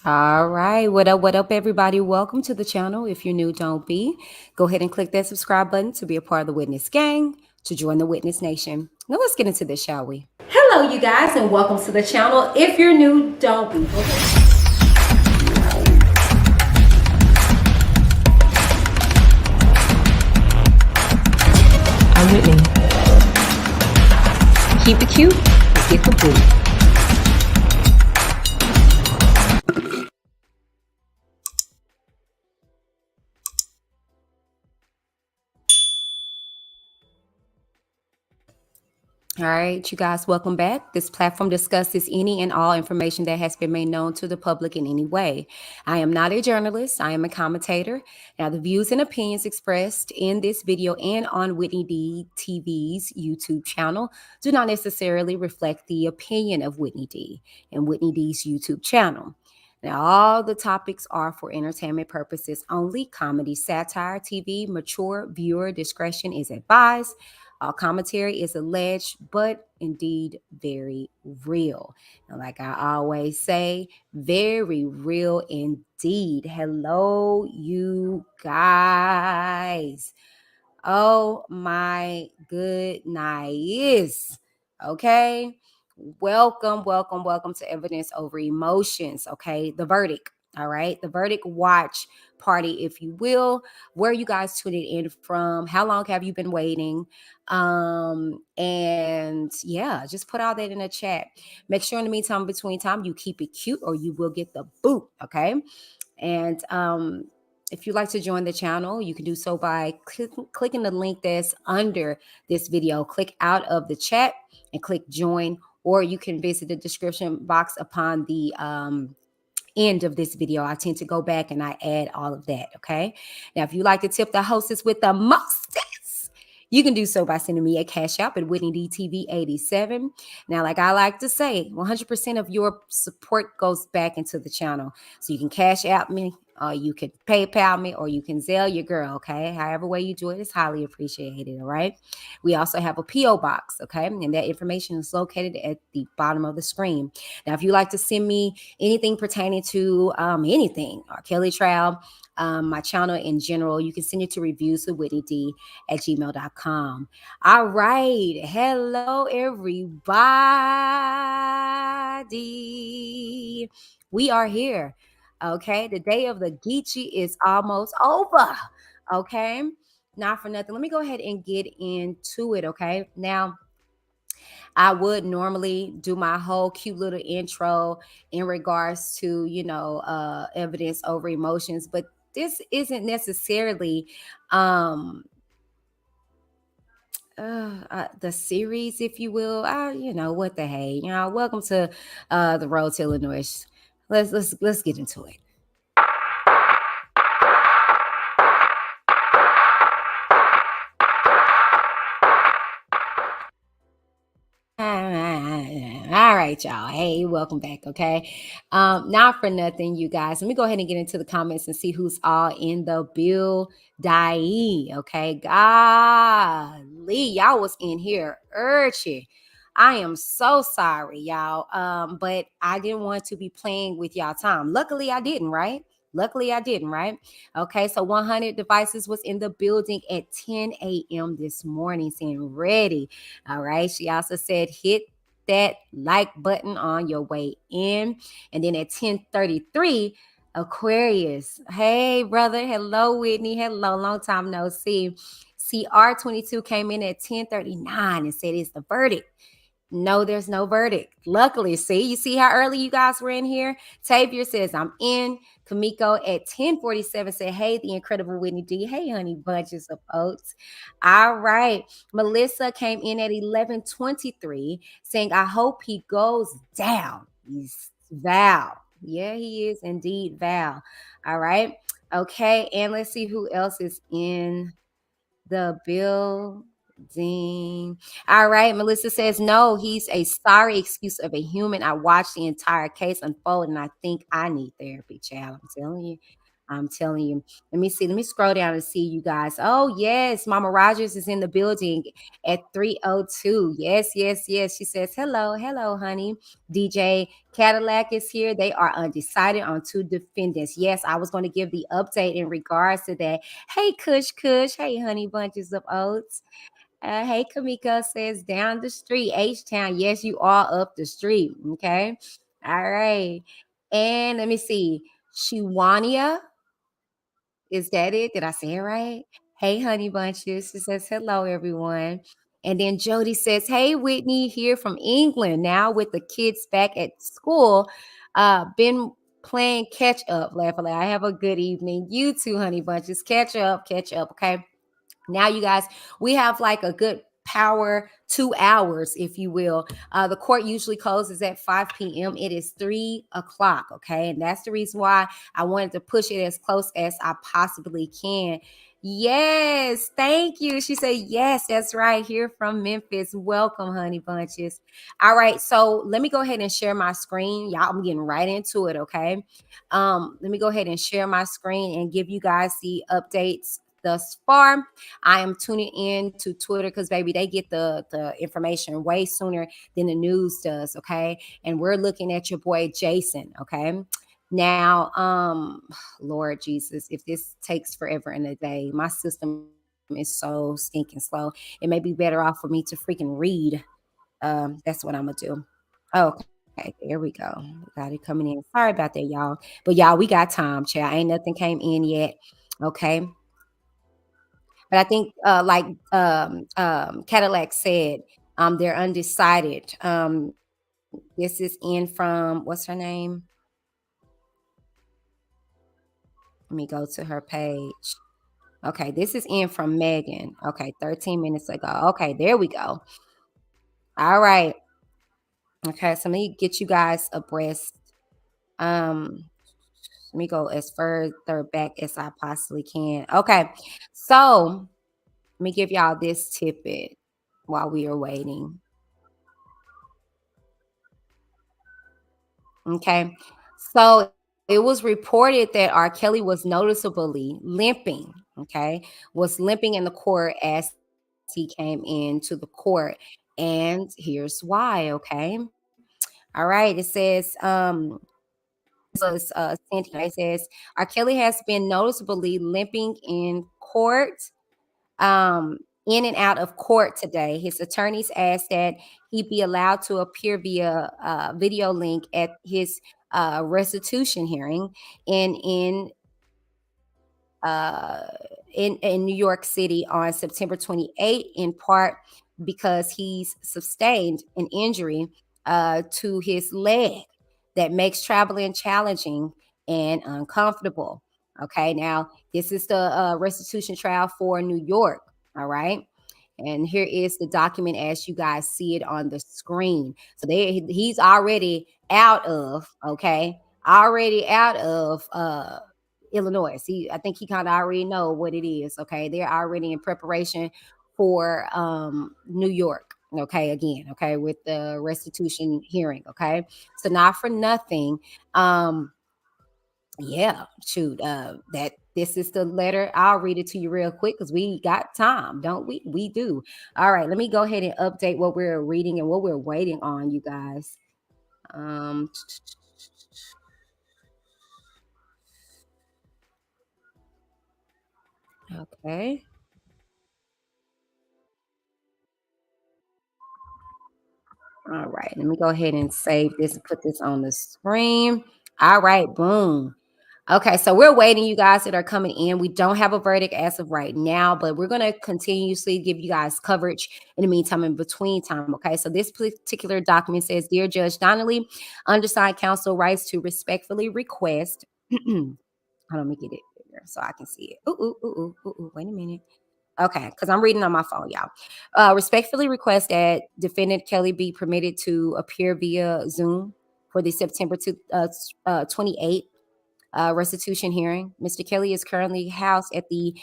All right. What up, everybody? Welcome to the channel. If you're new, don't be. Go ahead and click that subscribe button to be a part of the Witness gang, to join the Witness Nation. Now let's get into this, shall we? Hello, you guys, and welcome to the channel. If you're new, don't be. I'm Whitney. Keep it cute, get the boot. All right, you guys, welcome back. This platform discusses any and all information that has been made known to the public in any way. I am not a journalist. I am a commentator. Now, the views and opinions expressed in this video and on Whitney D TV's YouTube channel do not necessarily reflect the opinion of Whitney D and Whitney D's YouTube channel. Now, all the topics are for entertainment purposes only. Comedy, satire, TV, mature viewer discretion is advised. All commentary is alleged, but indeed very real. And like I always say, very real indeed. Hello, you guys. Oh my goodness. Okay. Welcome to Evidence Over Emotions. Okay. The verdict. All right. The verdict watch party, if you will. Where are you guys tuning in from? How long have you been waiting? And yeah, just put all that in the chat. Make sure in the meantime, between time, you keep it cute or you will get the boot. Okay. And if you'd like to join the channel, you can do so by clicking the link that's under this video. Click out of the chat and click join, or you can visit the description box upon the end of this video. I tend to go back and I add all of that. Okay. Now, if you like to tip the hostess with the mostest, you can do so by sending me a Cashapp at WhitneyDTV87. Now, like I like to say, 100% of your support goes back into the channel. So you can cash out me, or you can PayPal me, or you can Zelle your girl, okay? However way you do it is highly appreciated, all right? We also have a P.O. box, okay? And that information is located at the bottom of the screen. Now, if you like to send me anything pertaining to anything, R.Kelly trial, my channel in general, you can send it to ReviewswithWhitneyD at gmail.com. All right. Hello, everybody. We are here. Okay. The day of the Geechee is almost over. Okay. Not for nothing. Let me go ahead and get into it. Okay. Now, I would normally do my whole cute little intro in regards to, evidence over emotions, but this isn't necessarily um the series, if you will. What the hey, welcome to the road to Illinois. Let's get into it. All right, y'all. Hey, welcome back. Okay. Not for nothing, you guys. Let me go ahead and get into the comments and see who's all in the bill. Okay. Golly, y'all was in here urgent. I am so sorry, y'all. But I didn't want to be playing with y'all time. Luckily, I didn't, right? Luckily, I didn't, right? Okay, so 100 devices was in the building at 10 a.m. this morning, saying ready. All right. She also said hit that like button on your way in. And then at 10:33, Aquarius. Hey, brother. Hello, Whitney. Hello. Long time no see. CR22 came in at 10:39 and said it's the verdict. No, there's no verdict. Luckily, see, you see how early you guys were in here? Tavier says, I'm in. Kamiko at 10:47 said, hey, the incredible Whitney D. Hey, honey, bunches of oats. All right. Melissa came in at 11:23 saying, I hope he goes down. He's Val. Yeah, he is indeed Val. All right. Okay. And let's see who else is in the building. All right. Melissa says, no, he's a sorry excuse of a human. I watched the entire case unfold and I think I need therapy, child. I'm telling you. I'm telling you. Let me see. Let me scroll down and see you guys. Oh, yes. Mama Rogers is in the building at 3:02. Yes, yes, yes. She says, hello, hello, honey. DJ Cadillac is here. They are undecided on two defendants. Yes, I was going to give the update in regards to that. Hey, Kush Kush. Hey, honey bunches of oats. Hey, Kamika says down the street, H Town. Yes, you are up the street. Okay. All right. And let me see. Shiwania, is that it? Did I say it right? Hey, honey bunches. She says, hello, everyone. And then Jody says, hey, Whitney, here from England now with the kids back at school. Been playing catch up, laughing. I have a good evening. You too, honey bunches. Catch up, catch up. Okay. Now, you guys, we have like a good power 2 hours, if you will. The court usually closes at 5 p.m. It is 3 o'clock. Okay. And that's the reason why I wanted to push it as close as I possibly can. Yes, thank you. She said, yes, that's right. Here from Memphis. Welcome, honey bunches. All right. So let me go ahead and share my screen. Y'all, I'm getting right into it. Okay. Let me go ahead and share my screen and give you guys the updates thus far. I am tuning in to Twitter because baby, they get the information way sooner than the news does. Okay. And we're looking at your boy Jason. Okay. Now, Lord Jesus, if this takes forever in a day, my system is so stinking slow. It may be better off for me to freaking read. That's what I'm gonna do. Okay, there we go. Got it coming in. Sorry about that, y'all. But y'all, we got time, child. Ain't nothing came in yet. Okay. But I think, Cadillac said, they're undecided. This is in from what's her name? Let me go to her page. Okay, this is in from Megan. Okay, 13 minutes ago. Okay, there we go. All right. Okay, so let me get you guys abreast. Um, Let me go as further back as I possibly can. Okay, so let me give y'all this tidbit while we are waiting. Okay. So it was reported that R. Kelly was noticeably limping, okay, was limping in the court as he came into the court. And here's why, okay. All right. It says, it says, R. Kelly has been noticeably limping um, in and out of court today. His attorneys asked that he be allowed to appear via video link at his restitution hearing in in uh, in New York City on September 28th, in part because he's sustained an injury to his leg that makes traveling challenging and uncomfortable. Okay, now this is the restitution trial for New York. All right. And here is the document as you guys see it on the screen. So he's already out of, okay, already out of Illinois. I think he kind of already know what it is. Okay, they're already in preparation for New York. Okay, again, okay, with the restitution hearing. Okay, so not for nothing. Yeah, shoot. That this is the letter. I'll read it to you real quick because we got time, don't we? We do. All right, let me go ahead and update what we're reading and what we're waiting on, you guys. Um, okay. All right, let me go ahead and save this and put this on the screen. All right, boom. Okay, so we're waiting, you guys that are coming in. We don't have a verdict as of right now, but we're going to continuously give you guys coverage in the meantime, in between time. Okay, so this particular document says, Dear Judge Donnelly, undersigned counsel writes to respectfully request. Hold on, let me get it bigger so I can see it. Wait a minute. Okay, because I'm reading on my phone, y'all. Respectfully request that defendant Kelly be permitted to appear via Zoom for the September 28th restitution hearing. Mr. Kelly is currently housed at the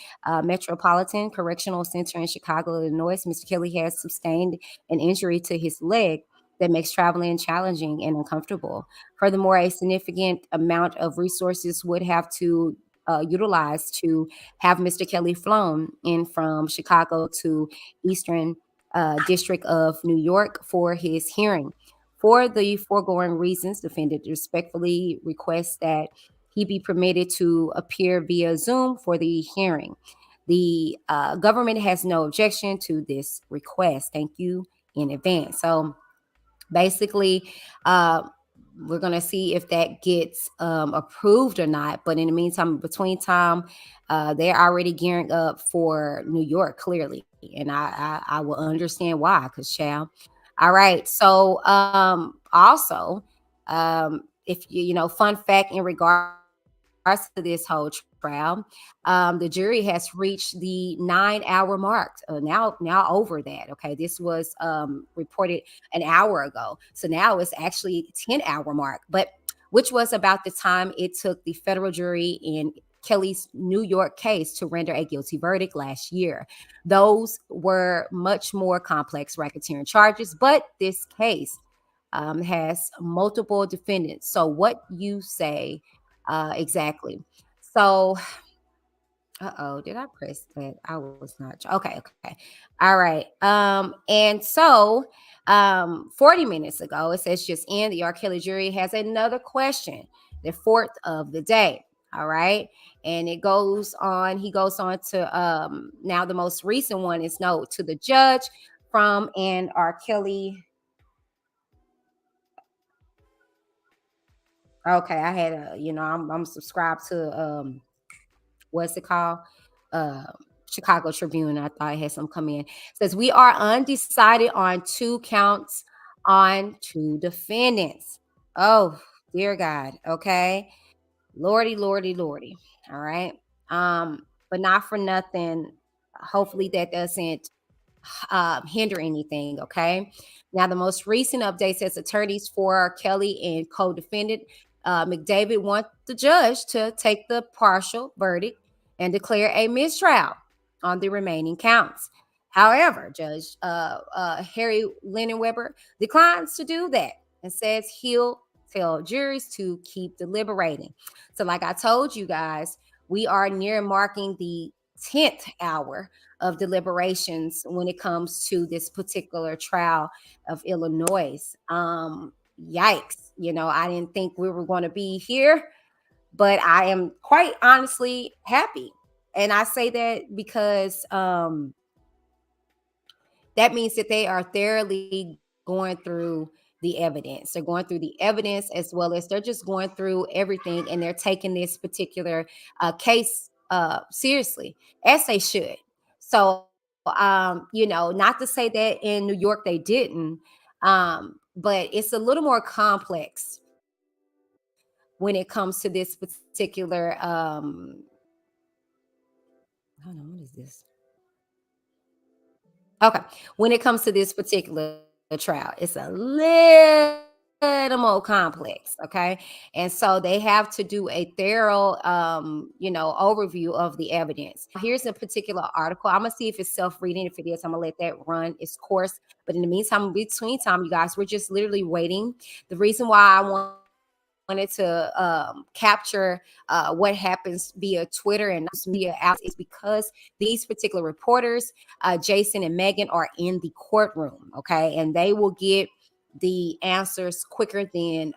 Metropolitan Correctional Center in Chicago, Illinois. Mr. Kelly has sustained an injury to his leg that makes traveling challenging and uncomfortable. Furthermore, a significant amount of resources would have to utilize to have Mr. Kelly flown in from Chicago to Eastern District of New York for his hearing. For the foregoing reasons, defendant respectfully requests that he be permitted to appear via Zoom for the hearing. The government has no objection to this request. Thank you in advance. So basically, uh, we're going to see if that gets approved or not. But in the meantime, between time, they're already gearing up for New York, clearly. And I will understand why, because, child. All right. So also, if fun fact in regards to this whole trial, the jury has reached the 9 hour mark. Now over that. Okay, this was reported an hour ago, so now it's actually 10 hour mark. But which was about the time it took the federal jury in Kelly's New York case to render a guilty verdict last year. Those were much more complex racketeering charges, but this case has multiple defendants. So what you say exactly? So, did I press that? I was not. Okay, okay. All right. And so 40 minutes ago, it says just in the R.Kelly jury has another question, the fourth of the day. All right. And he goes on to now the most recent one is note to the judge from an R.Kelly. Okay, I had I'm subscribed to what's it called? Uh Chicago Tribune. I thought I had some come in. It says we are undecided on two counts on two defendants. Oh, dear God. Okay. Lordy, lordy, lordy. All right. But not for nothing. Hopefully that doesn't hinder anything. Okay. Now, the most recent update says attorneys for Kelly and co defendant McDavid want the judge to take the partial verdict and declare a mistrial on the remaining counts. However, Judge Harry Linenweber declines to do that and says he'll tell juries to keep deliberating. So, like I told you guys, we are near marking the 10th hour of deliberations when it comes to this particular trial of Illinois. Yikes. I didn't think we were going to be here, but I am quite honestly happy. And I say that because that means that they are thoroughly going through the evidence. They're going through the evidence as well as they're just going through everything and they're taking this particular case seriously, as they should. So not to say that in New York they didn't, but it's a little more complex when it comes to this particular. Hold on, what is this? Okay, when it comes to this particular trial, it's a little more complex. Okay, and so they have to do a thorough, overview of the evidence. Here's a particular article. I'm gonna see if it's self-reading. If it is, I'm gonna let that run its course. But in the meantime, in between time, you guys, we're just literally waiting. The reason why I wanted to capture what happens via Twitter and media outlets is because these particular reporters, Jason and Megan, are in the courtroom, okay, and they will get the answers quicker than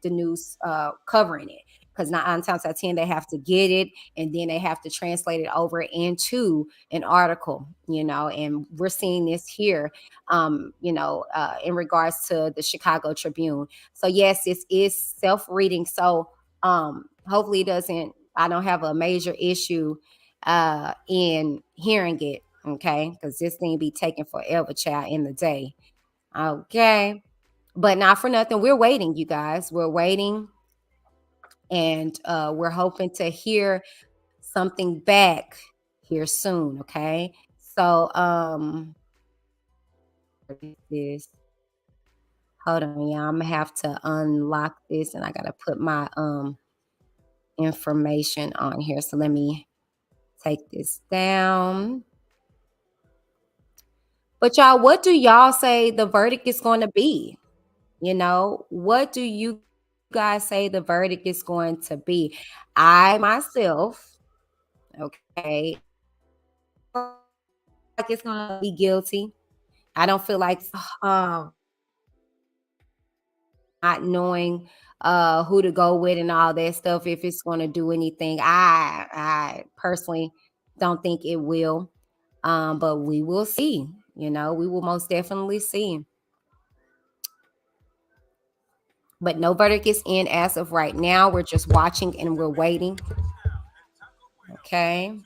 the news covering it. Because nine times out of 10, they have to get it and then they have to translate it over into an article, and we're seeing this here, in regards to the Chicago Tribune. So yes, this is self-reading. So hopefully it doesn't I don't have a major issue in hearing it. Okay. Because this thing be taking forever, child, in the day. Okay. But not for nothing. We're waiting, you guys. We're waiting and we're hoping to hear something back here soon. Okay. So this hold on, yeah. I'm gonna have to unlock this and I gotta put my information on here. So let me take this down. But y'all, what do y'all say the verdict is going to be? What do you guys say the verdict is going to be? I myself, okay, like it's going to be guilty. I don't feel like not knowing who to go with and all that stuff if it's going to do anything. I personally don't think it will. But we will see. We will most definitely see. But no verdict is in as of right now. We're just watching and we're waiting. Okay.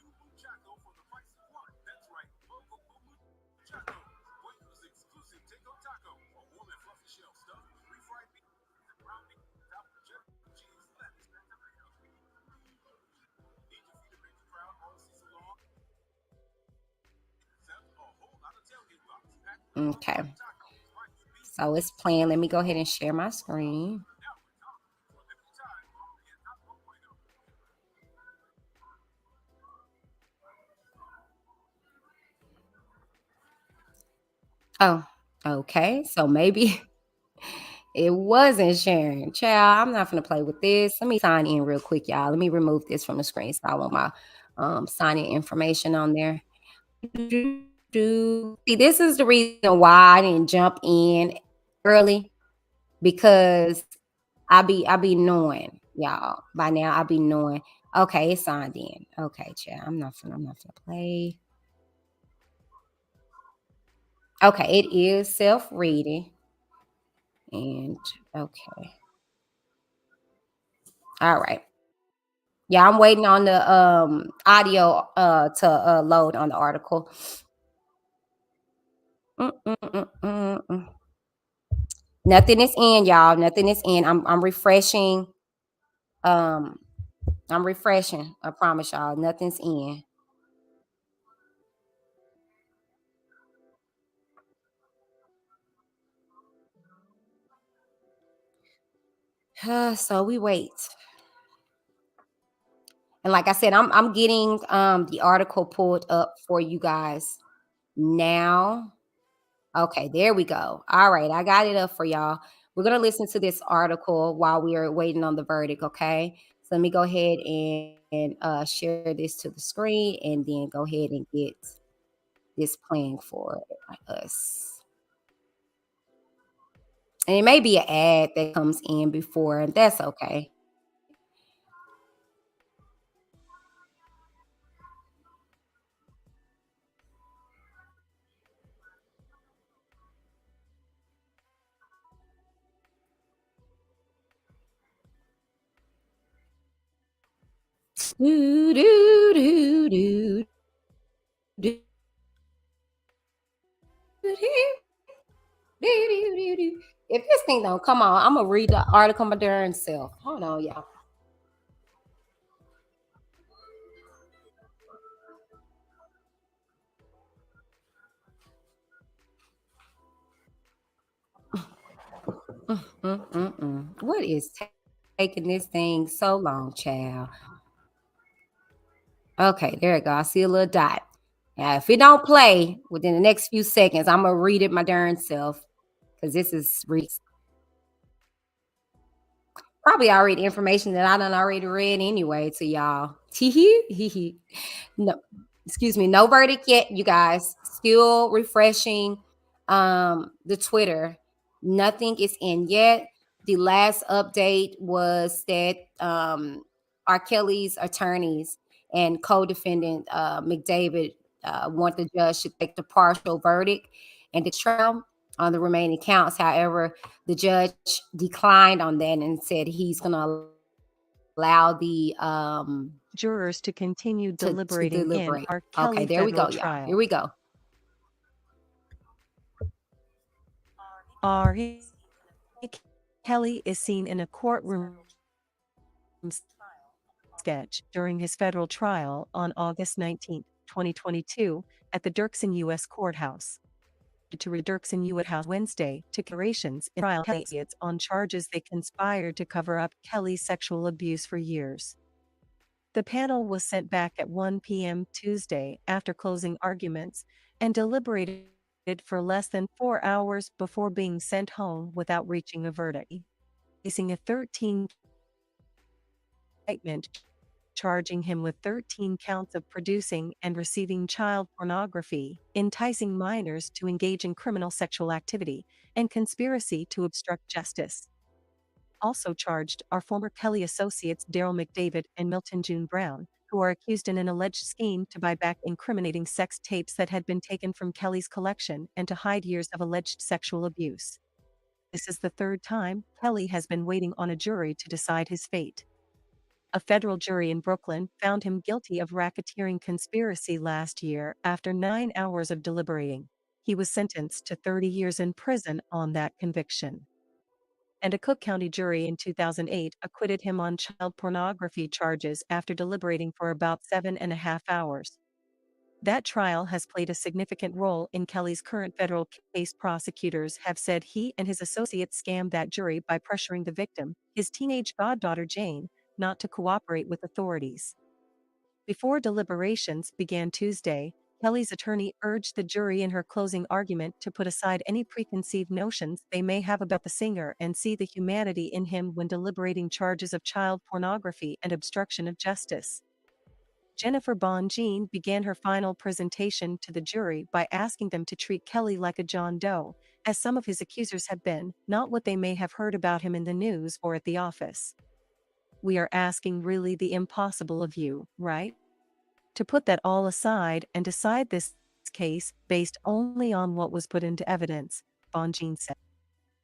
Okay. So it's playing. Let me go ahead and share my screen. Oh, okay. So maybe it wasn't sharing. Child, I'm not gonna play with this. Let me sign in real quick, y'all. Let me remove this from the screen so I want my signing information on there. See, this is the reason why I didn't jump in early because I be knowing, y'all. By now I be knowing. Okay, it's signed in. Okay, child. I'm not gonna play. Okay, it is self-reading. And okay. All right. Yeah, I'm waiting on the audio to load on the article. Mm. Nothing is in, y'all. Nothing is in. I'm refreshing. Um, I'm refreshing. I promise y'all, nothing's in. So we wait. And like I said, I'm getting the article pulled up for you guys now. Okay, there we go. All right, I got it up for y'all. We're gonna listen to this article while we are waiting on the verdict. Okay, so let me go ahead and share this to the screen, and then go ahead and get this playing for us. And it may be an ad that comes in before, and that's okay. Do, do, do, do, do. thing though. Come on, I'm gonna read the article my darn self. Hold on, y'all. What is taking this thing so long, child? Okay, there it go. I see a little dot. Now, if it don't play within the next few seconds, I'm gonna read it my darn self because this is probably already information that I done already read anyway to y'all. Tee no, excuse me, no verdict yet, you guys. Still refreshing the Twitter. Nothing is in yet. The last update was that R. Kelly's attorneys and co-defendant McDavid want the judge to take the partial verdict and the trial on the remaining counts. However, the judge declined on that and said he's going to allow the jurors to continue to deliberating in deliberate. Okay, R.Kelly there we federal go, y'all. Here trial. we go. R.Kelly is seen in a courtroom sketch during his federal trial on August 19, 2022, at the Dirksen U.S. Courthouse. To Dirksen U.S. House Wednesday to declarations in trial on charges they conspired to cover up Kelly's sexual abuse for years. The panel was sent back at 1 p.m. Tuesday after closing arguments and deliberated for less than 4 hours before being sent home without reaching a verdict. Facing a 13 indictment charging him with 13 counts of producing and receiving child pornography, enticing minors to engage in criminal sexual activity, and conspiracy to obstruct justice. Also charged are former Kelly associates Daryl McDavid and Milton June Brown, who are accused in an alleged scheme to buy back incriminating sex tapes that had been taken from Kelly's collection and to hide years of alleged sexual abuse. This is the third time Kelly has been waiting on a jury to decide his fate. A federal jury in Brooklyn found him guilty of racketeering conspiracy last year after 9 hours of deliberating. He was sentenced to 30 years in prison on that conviction. And a Cook County jury in 2008 acquitted him on child pornography charges after deliberating for about 7.5 hours. That trial has played a significant role in Kelly's current federal case. Prosecutors have said he and his associates scammed that jury by pressuring the victim, his teenage goddaughter Jane, not to cooperate with authorities. Before deliberations began Tuesday, Kelly's attorney urged the jury in her closing argument to put aside any preconceived notions they may have about the singer and see the humanity in him when deliberating charges of child pornography and obstruction of justice. Jennifer Bonjean began her final presentation to the jury by asking them to treat Kelly like a John Doe, as some of his accusers have been, not what they may have heard about him in the news or at the office. We are asking really the impossible of you, right? To put that all aside and decide this case based only on what was put into evidence, Bonjean said.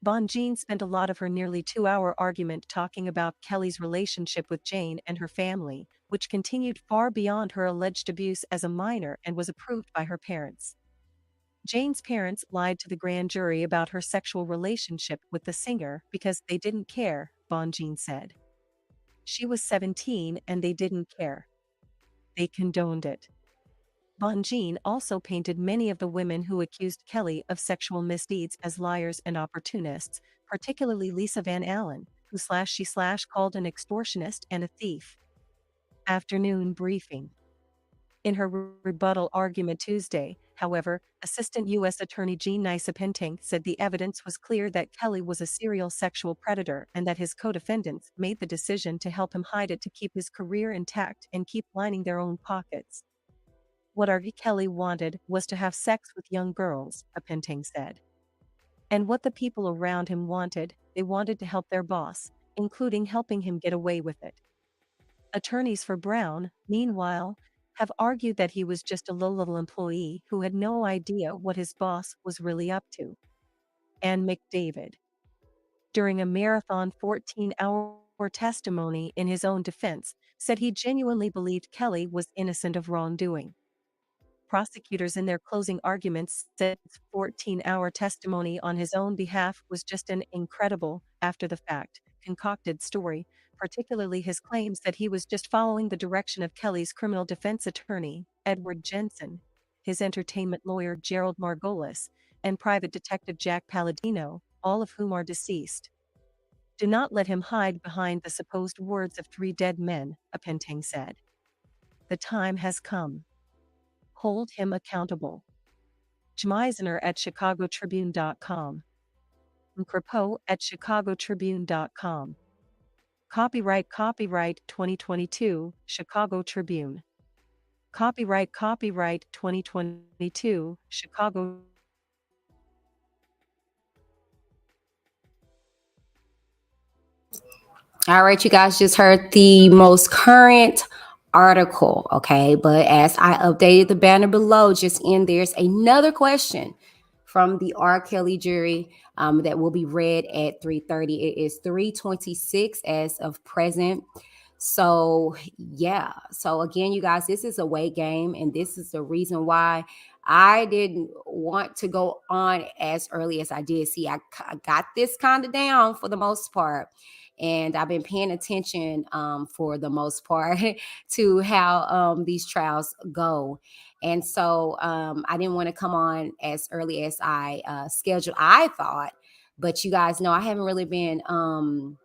Bonjean spent a lot of her nearly 2-hour argument talking about Kelly's relationship with Jane and her family, which continued far beyond her alleged abuse as a minor and was approved by her parents. Jane's parents lied to the grand jury about her sexual relationship with the singer because they didn't care, Bonjean said. She was 17 and they didn't care. They condoned it. Bonjean also painted many of the women who accused Kelly of sexual misdeeds as liars and opportunists, particularly Lisa Van Allen, who she called an extortionist and a thief. Afternoon briefing. In her rebuttal argument Tuesday, however, Assistant U.S. Attorney Jean Nicepenting said the evidence was clear that Kelly was a serial sexual predator and that his co-defendants made the decision to help him hide it to keep his career intact and keep lining their own pockets. What R.Kelly wanted was to have sex with young girls, Penting said. And what the people around him wanted, they wanted to help their boss, including helping him get away with it. Attorneys for Brown, meanwhile, have argued that he was just a low-level employee who had no idea what his boss was really up to. And McDavid, during a marathon 14-hour testimony in his own defense, said he genuinely believed Kelly was innocent of wrongdoing. Prosecutors in their closing arguments said his 14-hour testimony on his own behalf was just an incredible, after-the-fact, concocted story, particularly his claims that he was just following the direction of Kelly's criminal defense attorney, Edward Jensen, his entertainment lawyer Gerald Margolis, and private detective Jack Palladino, all of whom are deceased. Do not let him hide behind the supposed words of 3 dead men, Apenteng said. The time has come. Hold him accountable. Jmeisner at chicagotribune.com. Crepeau at chicagotribune.com. Copyright 2022, Chicago Tribune. Copyright 2022, Chicago. All right, you guys just heard the most current article, okay? But as I updated the banner below, just in there's another question from the R.Kelly jury that will be read at 3:30. It is 3:26 as of present. So yeah. So again, you guys, this is a weight game, and this is the reason why I didn't want to go on as early as I did. See, I got this kind of down for the most part, and I've been paying attention for the most part to how these trials go. And so I didn't want to come on as early as I scheduled, I thought. But you guys know I haven't really been um,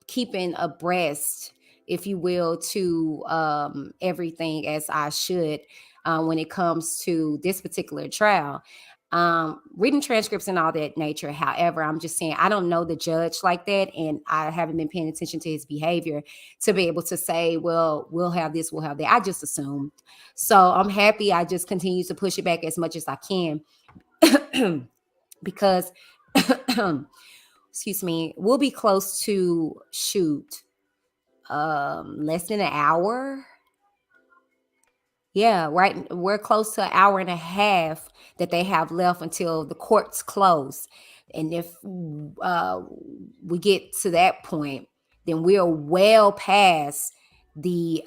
keeping abreast, if you will, to everything as I should when it comes to this particular trial. Reading transcripts and all that nature. However, I'm just saying I don't know the judge like that, and I haven't been paying attention to his behavior to be able to say, well, we'll have this, we'll have that. I just assumed. So I'm happy. I just continue to push it back as much as I can because excuse me, we'll be close to less than an hour. Yeah, right. We're close to an hour and a half that they have left until the courts close. And if we get to that point, then we are well past the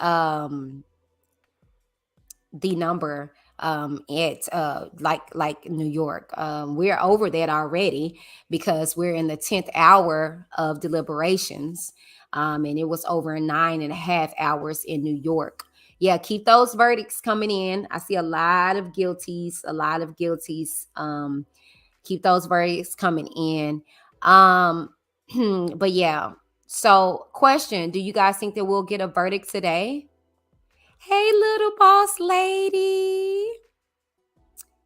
number at like New York. We're over that already because we're in the 10th hour of deliberations. And it was over 9.5 hours in New York. Yeah, keep those verdicts coming in. I see a lot of guilties, keep those verdicts coming in. But yeah. So question, do you guys think that we'll get a verdict today? Hey, little boss lady.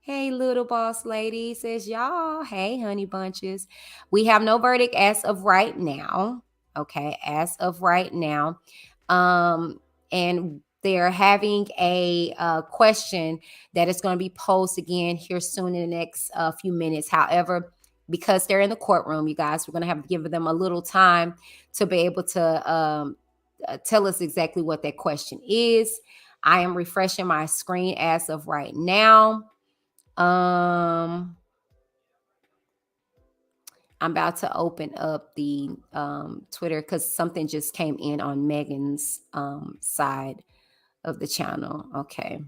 Hey, little boss lady, says y'all. Hey, honey bunches. We have no verdict as of right now. Okay, as of right now. And they're having a question that is going to be posed again here soon in the next few minutes. However, because they're in the courtroom, you guys, we're going to have to give them a little time to be able to tell us exactly what that question is. I am refreshing my screen as of right now. I'm about to open up the Twitter because something just came in on Megan's side of the channel. Okay.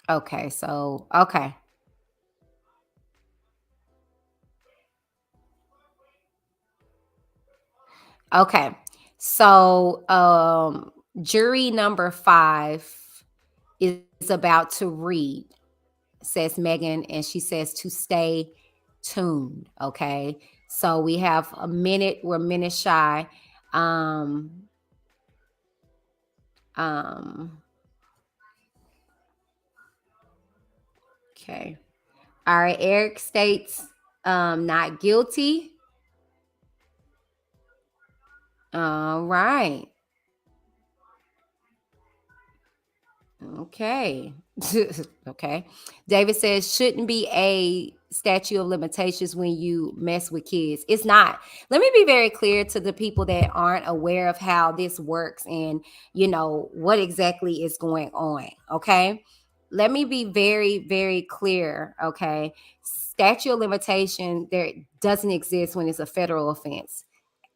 Okay, so okay. Okay. So jury number 5 is about to read, says Megan, and she says to stay tuned. Okay. So we have a minute, we're a minute shy. Okay. All right. Eric states not guilty. All right. Okay. Okay. David says shouldn't be a statute of limitations when you mess with kids. It's not. Let me be very clear to the people that aren't aware of how this works and what exactly is going on. Okay. let me be very, very clear, okay? Statute of limitation there doesn't exist when it's a federal offense.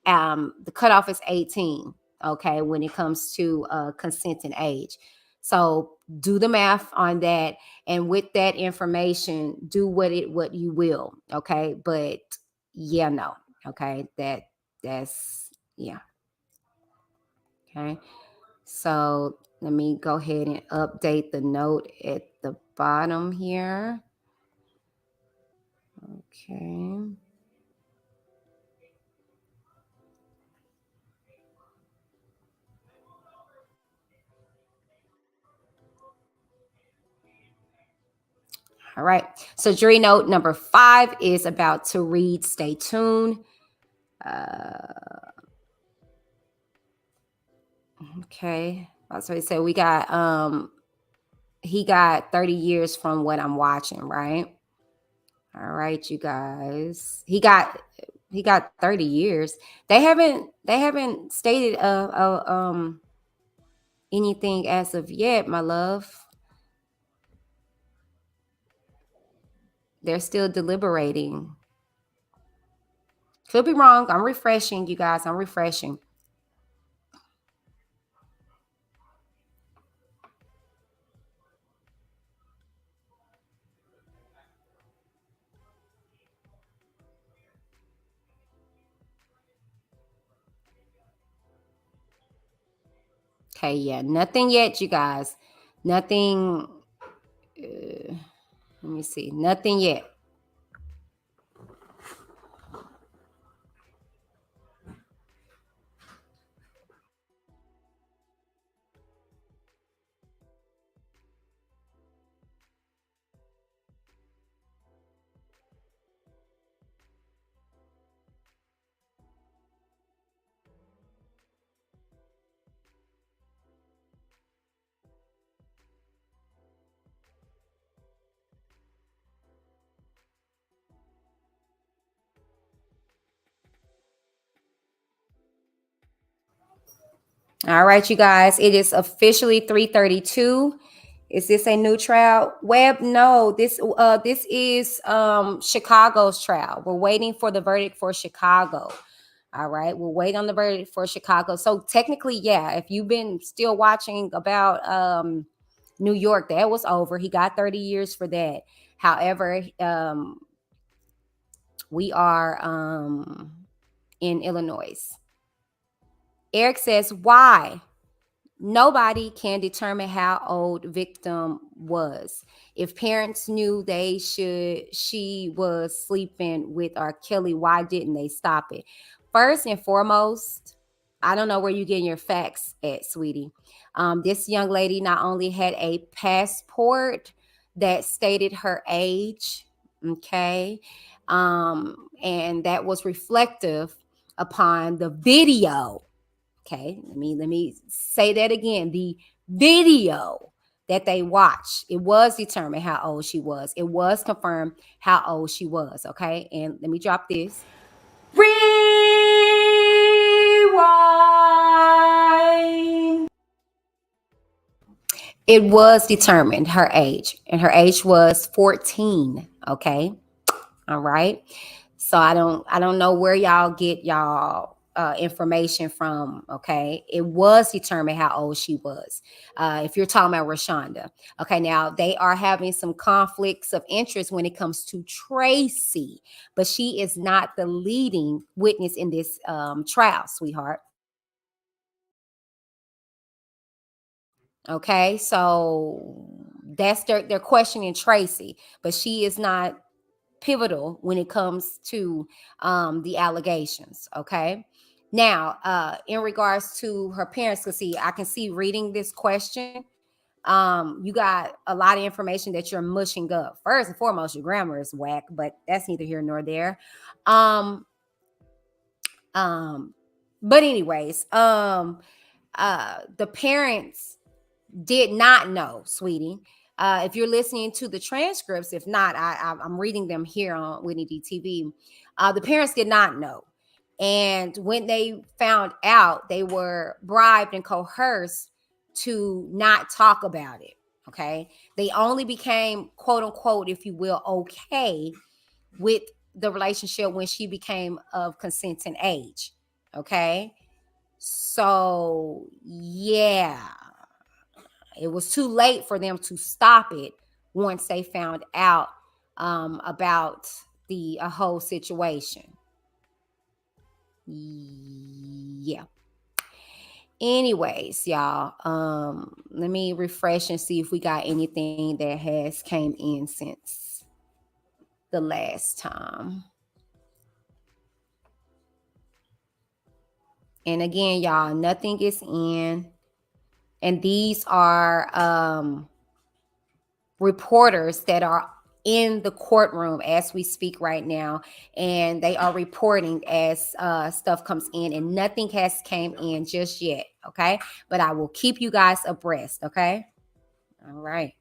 The cutoff is 18, okay, when it comes to consenting age. So do the math on that, and with that information, do what you will, okay? But yeah, no, okay, that's yeah, okay. So let me go ahead and update the note at the bottom here. Okay. All right. So jury note number 5 is about to read. Stay tuned. Okay. So we got he got 30 years from what I'm watching, right? All right, you guys. He got 30 years. They haven't stated anything as of yet, my love. They're still deliberating. Could be wrong. I'm refreshing, you guys. I'm refreshing. Okay, yeah, nothing yet, you guys. Nothing. Let me see. Nothing yet. All right, you guys. It is officially 3:32. Is this a new trial? Webb, no. This is Chicago's trial. We're waiting for the verdict for Chicago. All right. We'll wait on the verdict for Chicago. So technically, yeah, if you've been still watching about New York, that was over. He got 30 years for that. However, we are in Illinois. Eric says, why? Nobody can determine how old victim was. If parents knew she was sleeping with R.Kelly, why didn't they stop it? First and foremost, I don't know where you're getting your facts at, sweetie. This young lady not only had a passport that stated her age, okay, and that was reflective upon the video. Okay, let me say that again. The video that they watched, it was determined how old she was. It was confirmed how old she was. Okay, and let me drop this. Rewind. It was determined her age, and her age was 14. Okay, all right. So I don't know where y'all get y'all information from. Okay, it was determined how old she was. If you're talking about Rashonda, okay, now they are having some conflicts of interest when it comes to Tracy, but she is not the leading witness in this trial, sweetheart. Okay, so that's they're questioning Tracy, but she is not pivotal when it comes to the allegations. Okay. Now, in regards to her parents, because see, I can see reading this question, you got a lot of information that you're mushing up. First and foremost, your grammar is whack, but that's neither here nor there. Um, um, but anyways, the parents did not know, sweetie. If you're listening to the transcripts, if not, I'm reading them here on Whitney D TV. The parents did not know. And when they found out, they were bribed and coerced to not talk about it. Okay. They only became, quote unquote, if you will, okay with the relationship when she became of consenting age. Okay. So, yeah, it was too late for them to stop it once they found out about the whole situation. Yeah. Anyways, y'all, let me refresh and see if we got anything that has came in since the last time. And again, y'all, nothing is in. And these are reporters that are in the courtroom as we speak right now, and they are reporting as stuff comes in, and nothing has came in just yet. Okay, but I will keep you guys abreast. Okay, all right.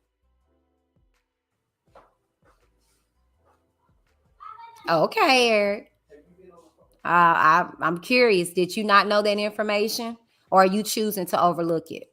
Okay, Eric. I'm curious. Did you not know that information, or are you choosing to overlook it?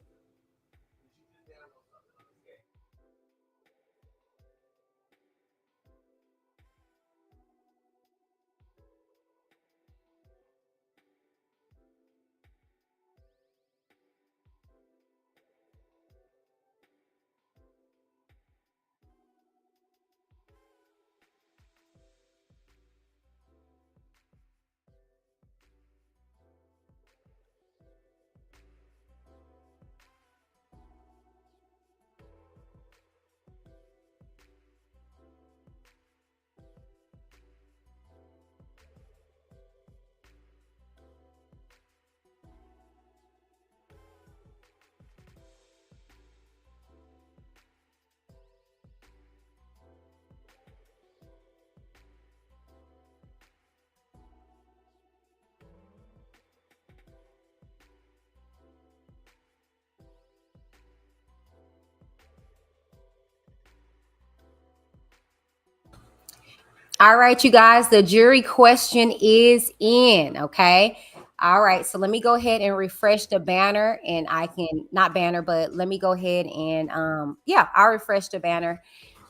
All right, you guys, the jury question is in. Okay. All right. So let me go ahead and refresh the banner, and I can, not banner, but let me go ahead and yeah, I'll refresh the banner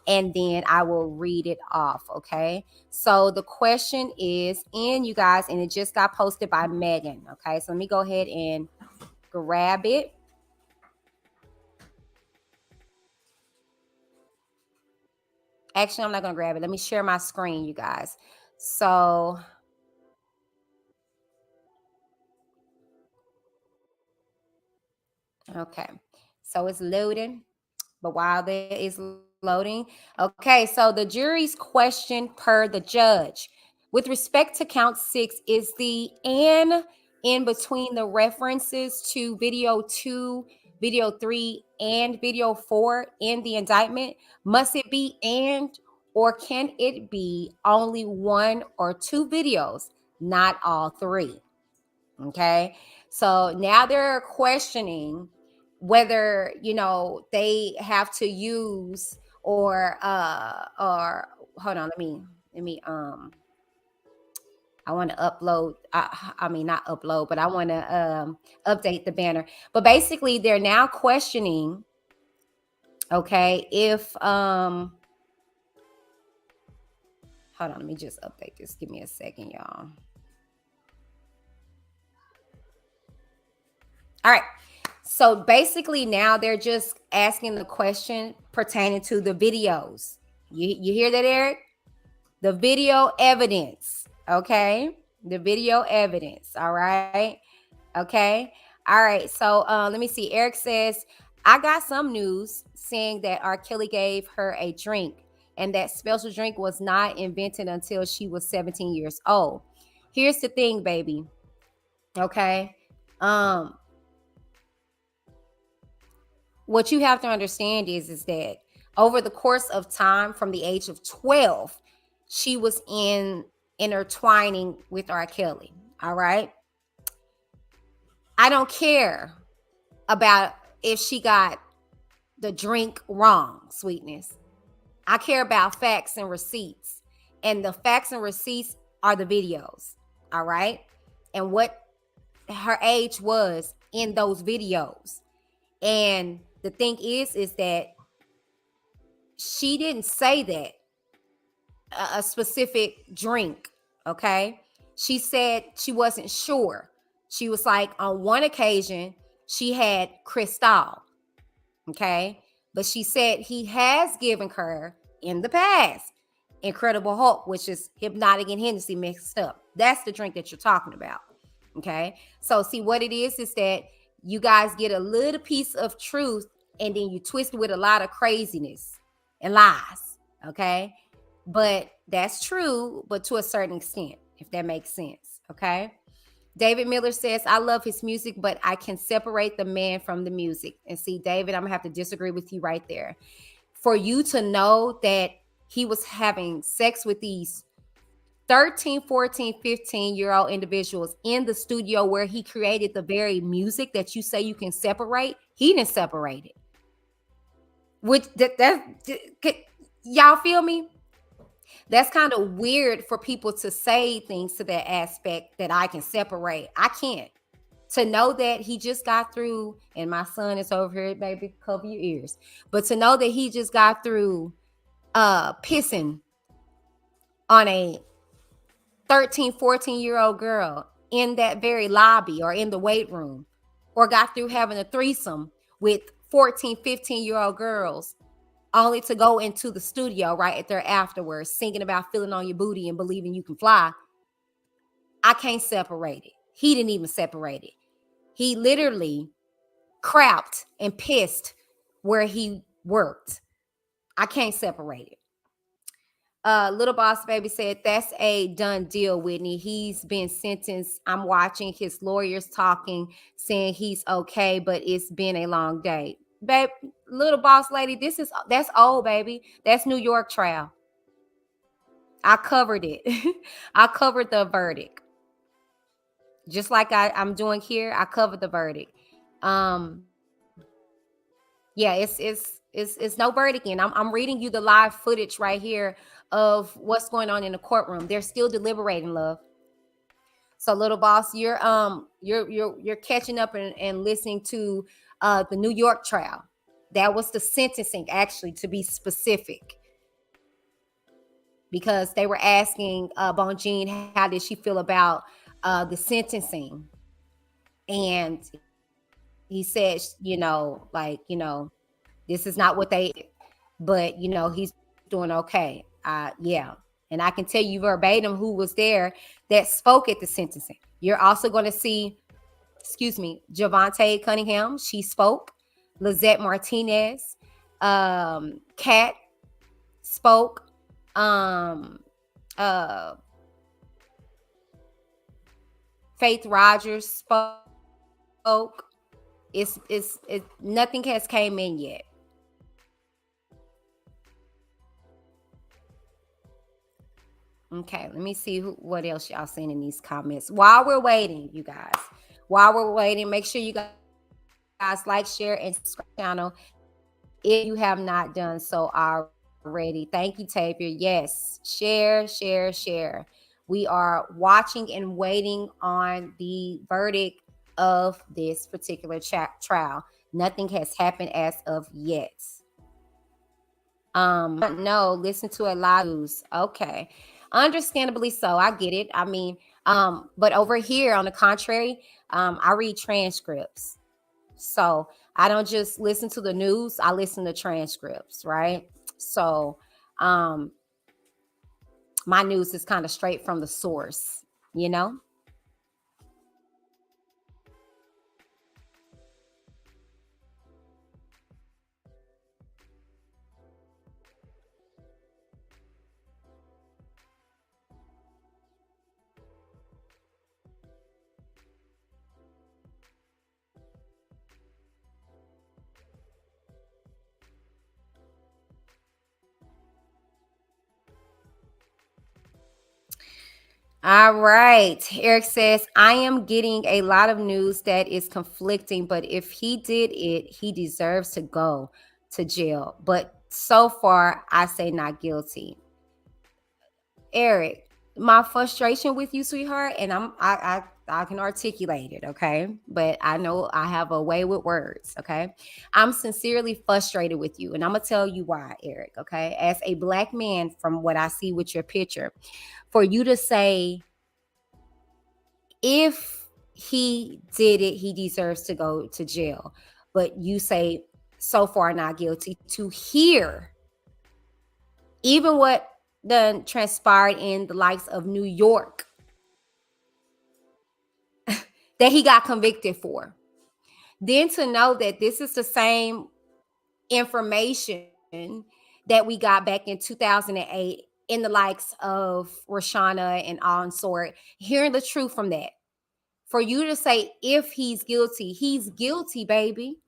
and then I will read it off. Okay. So the question is in, you guys, and it just got posted by Megan. Okay. So let me go ahead and grab it. Actually, I'm not going to grab it. Let me share my screen, you guys. So, okay. So it's loading. But while that is loading, okay, so the jury's question per the judge. With respect to count 6, is the and in between the references to video 2, video 3, and video 4 in the indictment? Must it be and, or can it be only one or two videos, not all three? Okay. So now they're questioning whether, they have to use or hold on, let me I want to upload, I mean not upload, but I want to update the banner. But basically they're now questioning, okay, if hold on, let me just update this. Give me a second, y'all. All right. So basically now they're just asking the question pertaining to the videos. You hear that, Eric? The video evidence. Okay. The video evidence. All right. Okay. All right. So let me see. Eric says, I got some news saying that R. Kelly gave her a drink, and that special drink was not invented until she was 17 years old. Here's the thing, baby. Okay. Um, what you have to understand is that over the course of time, from the age of 12, she was intertwining with R. Kelly. All right. I don't care about if she got the drink wrong, sweetness. I care about facts and receipts. And the facts and receipts are the videos. All right. And what her age was in those videos. And the thing is that she didn't say that a specific drink. Okay. She said she wasn't sure. She was like, on one occasion, she had Cristal. Okay. But she said he has given her in the past Incredible Hulk, which is Hypnotic and Hennessy mixed up. That's the drink that you're talking about. Okay. So, see, what it is that you guys get a little piece of truth and then you twist it with a lot of craziness and lies. Okay. But that's true, but to a certain extent, if that makes sense. Okay. David Miller says, I love his music, but I can separate the man from the music. And see, David, I'm going to have to disagree with you right there. For you to know that he was having sex with these 13, 14, 15-year-old individuals in the studio where he created the very music that you say you can separate, he didn't separate it. Which y'all feel me? That's kind of weird for people to say things to that aspect that I can separate. I can't. To know that he just got through, and my son is over here, baby, cover your ears. But to know that he just got through pissing on a 13, 14-year-old girl in that very lobby or in the weight room, or got through having a threesome with 14, 15-year-old girls, only to go into the studio right there afterwards, singing about feeling on your booty and believing you can fly. I can't separate it. He didn't even separate it. He literally crapped and pissed where he worked. I can't separate it. Little Boss Baby said, that's a done deal, Whitney. He's been sentenced. I'm watching his lawyers talking, saying he's okay, but it's been a long day. Babe, Little Boss Lady, that's old, baby. That's New York trial. I covered it. I covered the verdict. Just like I'm doing here, I covered the verdict. Yeah, it's no verdict in. I'm reading you the live footage right here of what's going on in the courtroom. They're still deliberating, love. So, Little Boss, you're catching up and listening to the New York trial. That was the sentencing, actually, to be specific, because they were asking Bonjean how did she feel about the sentencing, and he said, this is not what they, but he's doing okay. Yeah. And I can tell you verbatim who was there that spoke at the sentencing. You're also going to see, Javante Cunningham. She spoke. Lizette Martinez. Kat spoke. Faith Rogers spoke. It's nothing has came in yet. Okay, let me see what else y'all seen in these comments. While we're waiting, you guys, make sure you guys like, share, and subscribe to the channel if you have not done so already. Thank you, Tapir. Yes, share. We are watching and waiting on the verdict of this particular trial. Nothing has happened as of yet. No, listen to a lot of news. Okay. Understandably so. I get it. I mean, but over here, on the contrary, I read transcripts. So I don't just listen to the news, I listen to transcripts, right? So my news is kind of straight from the source, All right. Eric says, I am getting a lot of news that is conflicting, but if he did it, he deserves to go to jail. But so far, I say not guilty. Eric, my frustration with you, sweetheart, and I can articulate it, okay? But I know I have a way with words, okay? I'm sincerely frustrated with you, and I'm gonna tell you why, Eric, okay? As a black man, from what I see with your picture, for you to say, if he did it, he deserves to go to jail, but you say, so far not guilty, to hear even what done transpired in the likes of New York that he got convicted for. Then to know that this is the same information that we got back in 2008 in the likes of Rashana and on sort, hearing the truth from that. For you to say, if he's guilty, baby.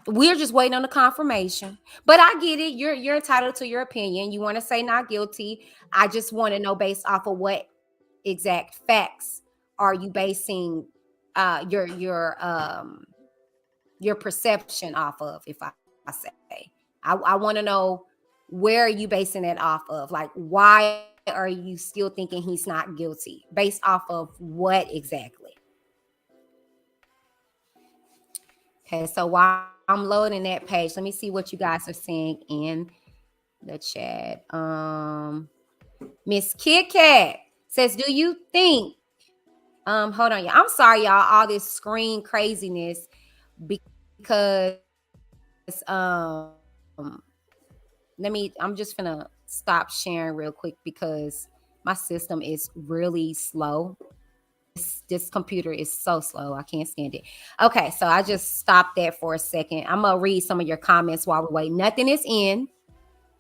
We're just waiting on the confirmation. But I get it. You're entitled to your opinion. You want to say not guilty. I just want to know, based off of what exact facts are you basing your perception off of, if I say. I want to know, where are you basing it off of? Like, why are you still thinking he's not guilty? Based off of what exactly? Okay, so while I'm loading that page, let me see what you guys are saying in the chat. Miss Kit Kat says, do you think, hold on, y'all. I'm sorry, y'all, all this screen craziness, because I'm just gonna stop sharing real quick because my system is really slow. This computer is so slow. I can't stand it. Okay, so I just stopped that for a second. I'm gonna read some of your comments while we wait. Nothing is in.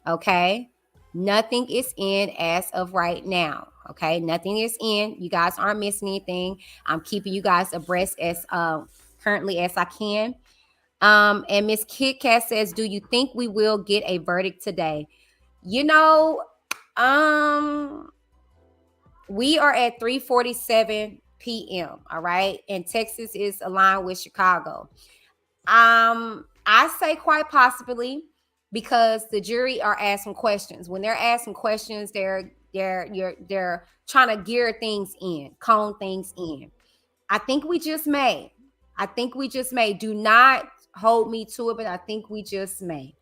Okay, nothing is in as of right now. Okay, nothing is in. You guys aren't missing anything. I'm keeping you guys abreast as currently as I can. And Miss Kit Kat says, do you think we will get a verdict today? You know, we are at 3:47 p.m. All right, and Texas is aligned with Chicago. I say quite possibly, because the jury are asking questions. When they're asking questions, they're trying to gear things in, cone things in. I think we just may. Do not hold me to it, but I think we just may.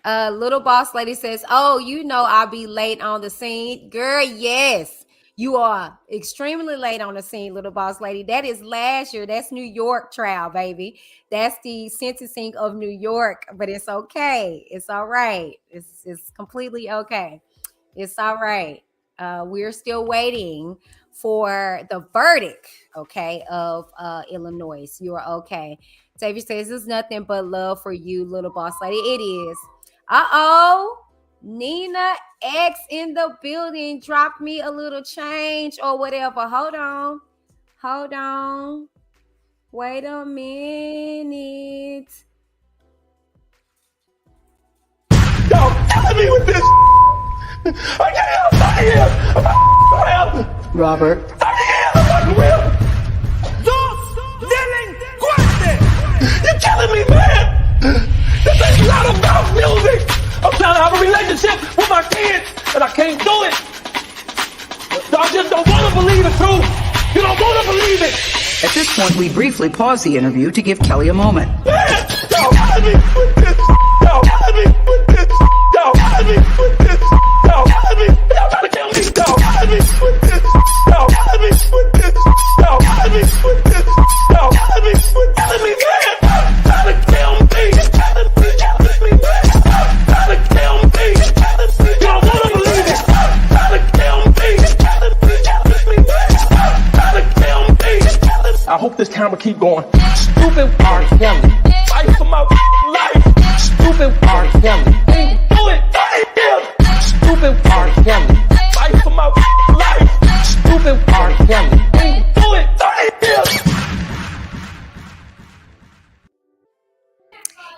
Little boss lady says, oh, you know, I'll be late on the scene. Girl, yes, you are extremely late on the scene, little boss lady. That is last year. That's New York trial, baby. That's the sentencing of New York, but it's okay. It's all right. It's completely okay. It's all right. We're still waiting for the verdict, okay, of Illinois. You are okay. David says, it's nothing but love for you, little boss lady. It is. Uh-oh. Nina X in the building. Drop me a little change or whatever. Hold on. Wait a minute. Yo, killing me with this. I can't help. Robert. I can't. Dos delincuentes. You're killing me, man. This ain't not about music. I'm trying to have a relationship with my kids, and I can't do it. Y'all just don't want to believe the truth. You don't want to believe it. At this point, we briefly pause the interview to give Kelly a moment. Man, y'all killing me with this. Y'all killing me with this. Y'all killing me with this. Y'all killing me. Y'all trying to kill me. Y'all killing me with this. Y'all killing me with this. Y'all killing me with this. Y'all killing me with killing me, man. Trying to kill me. Killing me, man. Trying to kill me. Y'all wanna believe it? Trying to kill me. Killing me, man. Trying to kill me. I hope this camera keep going. Stupid R.Kelly. Fight for my life. Stupid R.Kelly. Ain't do it. Stupid R.Kelly. Fight for my life. Stupid R.Kelly. Ain't do it.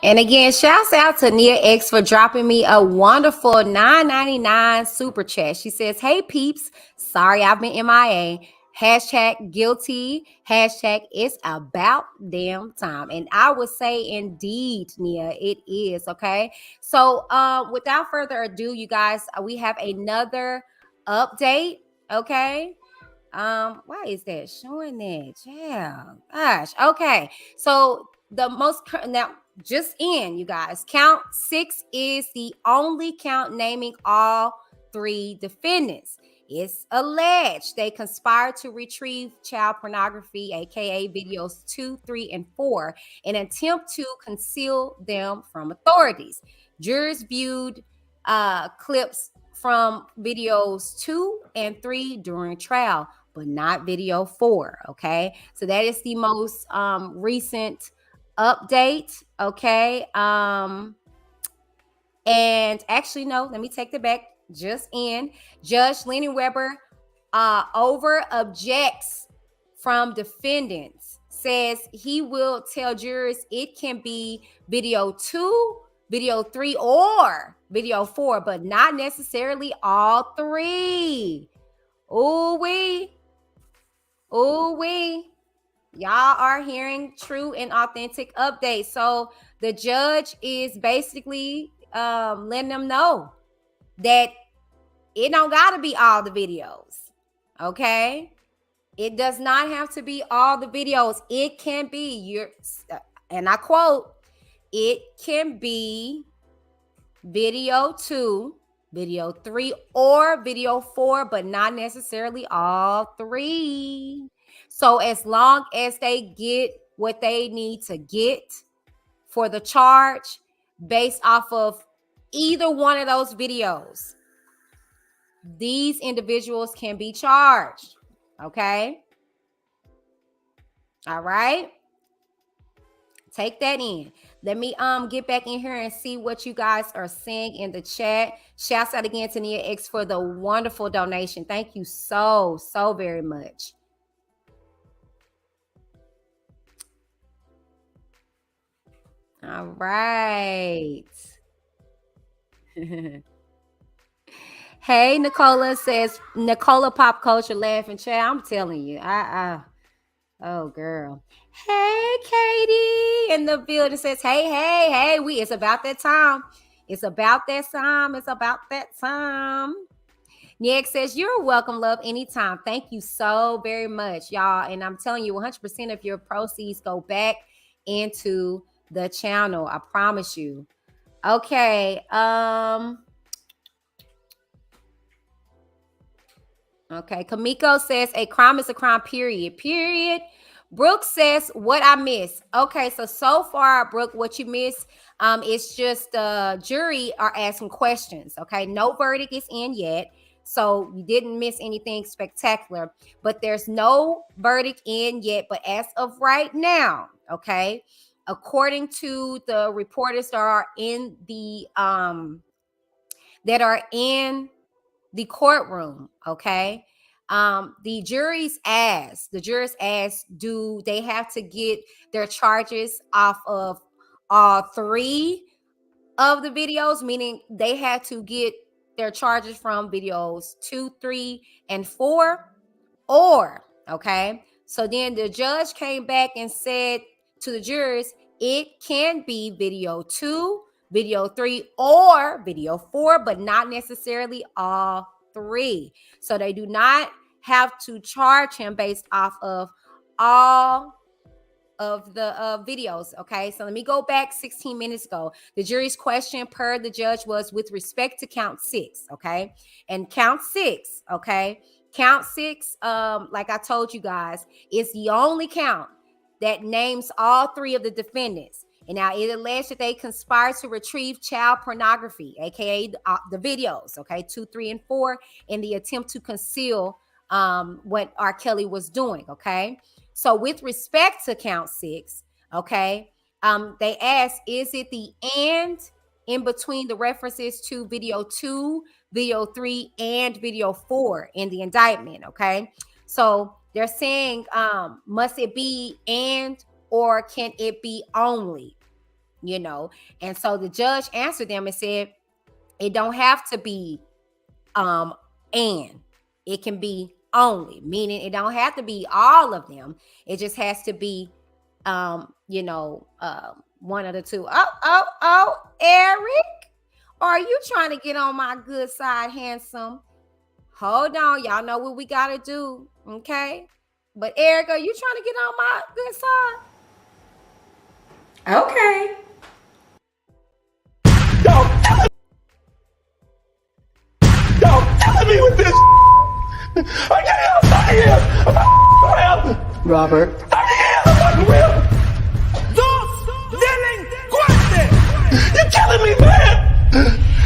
And again, shouts out to Nia X for dropping me a wonderful $9.99 super chat. She says, hey peeps, sorry I've been MIA. Hashtag guilty. Hashtag it's about damn time. And I would say indeed, Nia, it is. Okay. So without further ado, you guys, we have another update. Okay. Why is that showing that? Yeah. Gosh. Okay. So the most now just in, you guys, count 6 is the only count naming all 3 defendants. It's alleged they conspired to retrieve child pornography, aka videos 2, 3, and 4, in an attempt to conceal them from authorities. Jurors viewed clips from videos 2 and 3 during trial, but not video 4. Okay, so that is the most recent update. Okay, and actually, no, let me take the back. Just in, Judge Lenny Weber over objects from defendants, says he will tell jurors it can be video 2, video 3, or video 4, but not necessarily all 3. Ooh wee. Y'all are hearing true and authentic updates. So the judge is basically letting them know that it don't gotta be all the videos. Okay, it does not have to be all the videos. It can be your, and I quote, it can be video 2, video 3, or video 4, but not necessarily all 3. So as long as they get what they need to get for the charge based off of either one of those videos, these individuals can be charged. Okay. All right. Take that in. Let me get back in here and see what you guys are saying in the chat. Shouts out again to Nia X for the wonderful donation. Thank you so very much. All right. Hey, Nicola says, Nicola Pop Culture Laughing Chat. I'm telling you, oh girl. Hey, Katie in the building says, hey, it's about that time. It's about that time. Nick says, you're welcome, love, anytime. Thank you so very much, y'all. And I'm telling you, 100% of your proceeds go back into the channel. I promise you. Okay. Okay, Kamiko says a crime is a crime, period. Brooke says, what I missed. Okay, so far, Brooke, what you missed is just the jury are asking questions. Okay, no verdict is in yet, so you didn't miss anything spectacular, but there's no verdict in yet. But as of right now, okay, according to the reporters that are in the courtroom, okay, the jurors asked, do they have to get their charges off of all 3 of the videos, meaning they had to get their charges from videos 2, 3, and 4, or, okay, so then the judge came back and said to the jurors, it can be video 2, video 3, or video 4, but not necessarily all 3. So they do not have to charge him based off of all of the videos. Okay, so let me go back 16 minutes ago. The jury's question per the judge was with respect to count 6. Okay, and count 6, okay, count 6, like I told you guys, is the only count that names all 3 of the defendants. And now it alleged that they conspired to retrieve child pornography, aka the videos, okay, 2, 3, and 4, in the attempt to conceal what R.Kelly was doing. Okay, so with respect to count 6, okay, they asked, is it the and in between the references to video 2, video 3, and video 4 in the indictment? Okay, so they're saying, must it be and, or can it be only? You know, and so the judge answered them and said, it don't have to be and, it can be only, meaning it don't have to be all of them. It just has to be, one of the two. Oh, Eric, are you trying to get on my good side, handsome? Hold on, y'all know what we gotta do, okay? But Eric, are you trying to get on my good side? Okay. Y'all killing me with this. I can't help it. I'm here. Robert. I'm real. Dos delincuentes. You're killing me, man.